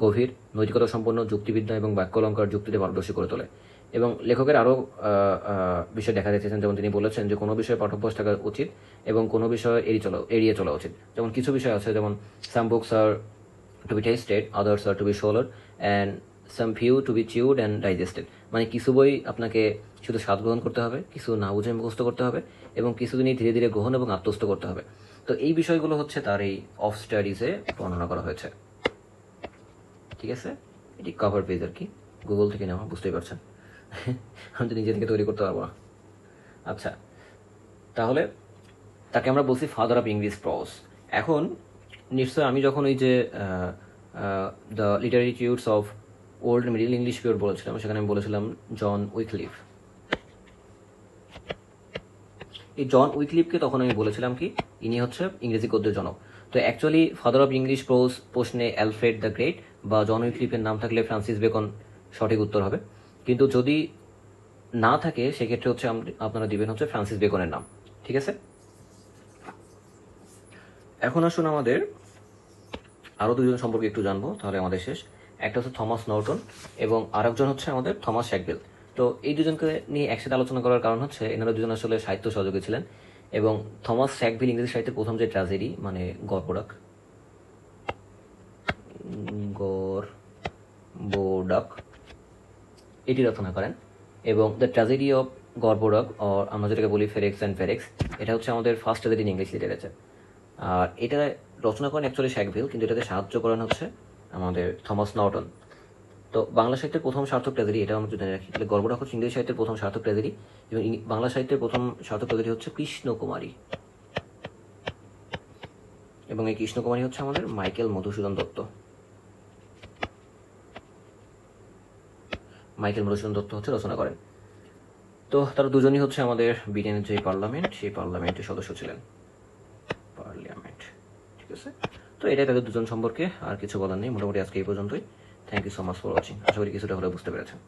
গভীর, নৈতিকতা সম্পন্ন, যুক্তিবিদ্যা এবং বাক্যালঙ্কার যুক্তিতে পারদর্শী করে তোলে। এবং লেখকের আরও বিষয় দেখা যাচ্ছেন, যেমন তিনি বলেছেন যে কোনো বিষয়ে পাঠ্যাভ্যাস থাকা উচিত এবং কোনো বিষয় এড়িয়ে চলা উচিত। যেমন কিছু বিষয় আছে, যেমন some books are to be tasted, others are to be swallowed, and some few to be chewed and digested. মানে কিছু বই আপনাকে শুধু স্বাদ গ্রহণ করতে হবে, কিছু না বুঝে মুখস্থ করতে হবে, এবং কিছু দিনই ধীরে ধীরে গ্রহণ এবং আত্মস্থ করতে হবে। তো এই বিষয়গুলো হচ্ছে তার এই অফ স্টাডিজে বর্ণনা করা হয়েছে। ঠিক আছে, এটি কভার পেজ আর কি, গুগল থেকে নেওয়া, বুঝতেই পারছেন। আমি তো নিজে থেকে তৈরি করতে পারবো না। আচ্ছা, তাহলে তাকে আমরা বলছি ফাদার অফ ইংলিশ প্রজ। এখন নিশ্চয় আমি যখন ওই যে the literatures of Old Middle English period বলেছিলাম, সেখানে আমি বলেছিলাম জন উইকলিফ। এই জন উইকলিফকে তখন আমি বলেছিলাম কি, ইনি হচ্ছে ইংরেজি গদ্যের জনক। তো actually father of English pros প্রশ্নে অ্যালফ্রেড দ্য গ্রেট বা জন উইকলিফের নাম থাকলে ফ্রান্সিস বেকন সঠিক উত্তর হবে, কিন্তু যদি না থাকে সেক্ষেত্রে হচ্ছে আপনারা দিবেন হচ্ছে ফ্রান্সিস বেকনের নাম। ঠিক আছে, এখন আসুন আমাদের আরও দুজন সম্পর্কে একটু জানবো, তাহলে আমাদের শেষ। একটা হচ্ছে থমাস নর্টন এবং আরেকজন হচ্ছে আমাদের থমাস শ্যাকবেল। তো এই দুজনকে নিয়ে একসাথে আলোচনা করার কারণ হচ্ছে এনারা দুজন আসলে সাহিত্য সহযোগী ছিলেন। এবং থমাস শ্যাকবেল ইংরেজি সাহিত্যের প্রথম যে ট্র্যাজেডি মানে গর্বোডাক এটি রচনা করেন। এবং দ্য ট্র্যাজেডি অফ গর্বোডাক, আমরা যেটাকে বলি ফেরেক্স অ্যান্ড ফেরেক্স, এটা হচ্ছে আমাদের first tragedy in English literature. আর এটা রচনা করেন অ্যাকচুয়ালি শ্যাকবেল, কিন্তু এটাতে সাহায্য করেন হচ্ছে আমাদের থমাস নর্টন। তো বাংলা সাহিত্যের প্রথম সার্থক ট্র্যাজেডি, এটা আমরা যদি রাখি তাহলে গর্বটা হচ্ছে ইংরেজি সাহিত্যের প্রথম সার্থক ট্র্যাজেডি, এবং বাংলা সাহিত্যের প্রথম সার্থক ট্র্যাজেডি হচ্ছে কৃষ্ণকুমারী। এবং এই কৃষ্ণকুমারী হচ্ছে আমাদের মাইকেল মধুসূদন দত্ত। হচ্ছে রচনা করেন। তো তারা দুজনই হচ্ছে আমাদের ব্রিটেনের যে পার্লামেন্ট, সেই পার্লামেন্টের সদস্য ছিলেন। ঠিক আছে, তো এটাই তাদের দুজন সম্পর্কে, আর কিছু বলার নেই। মোটামুটি আজকে এই পর্যন্তই। Thank you so much for watching. আশা করি কিছুটা হলেও বুঝতে পেরেছেন।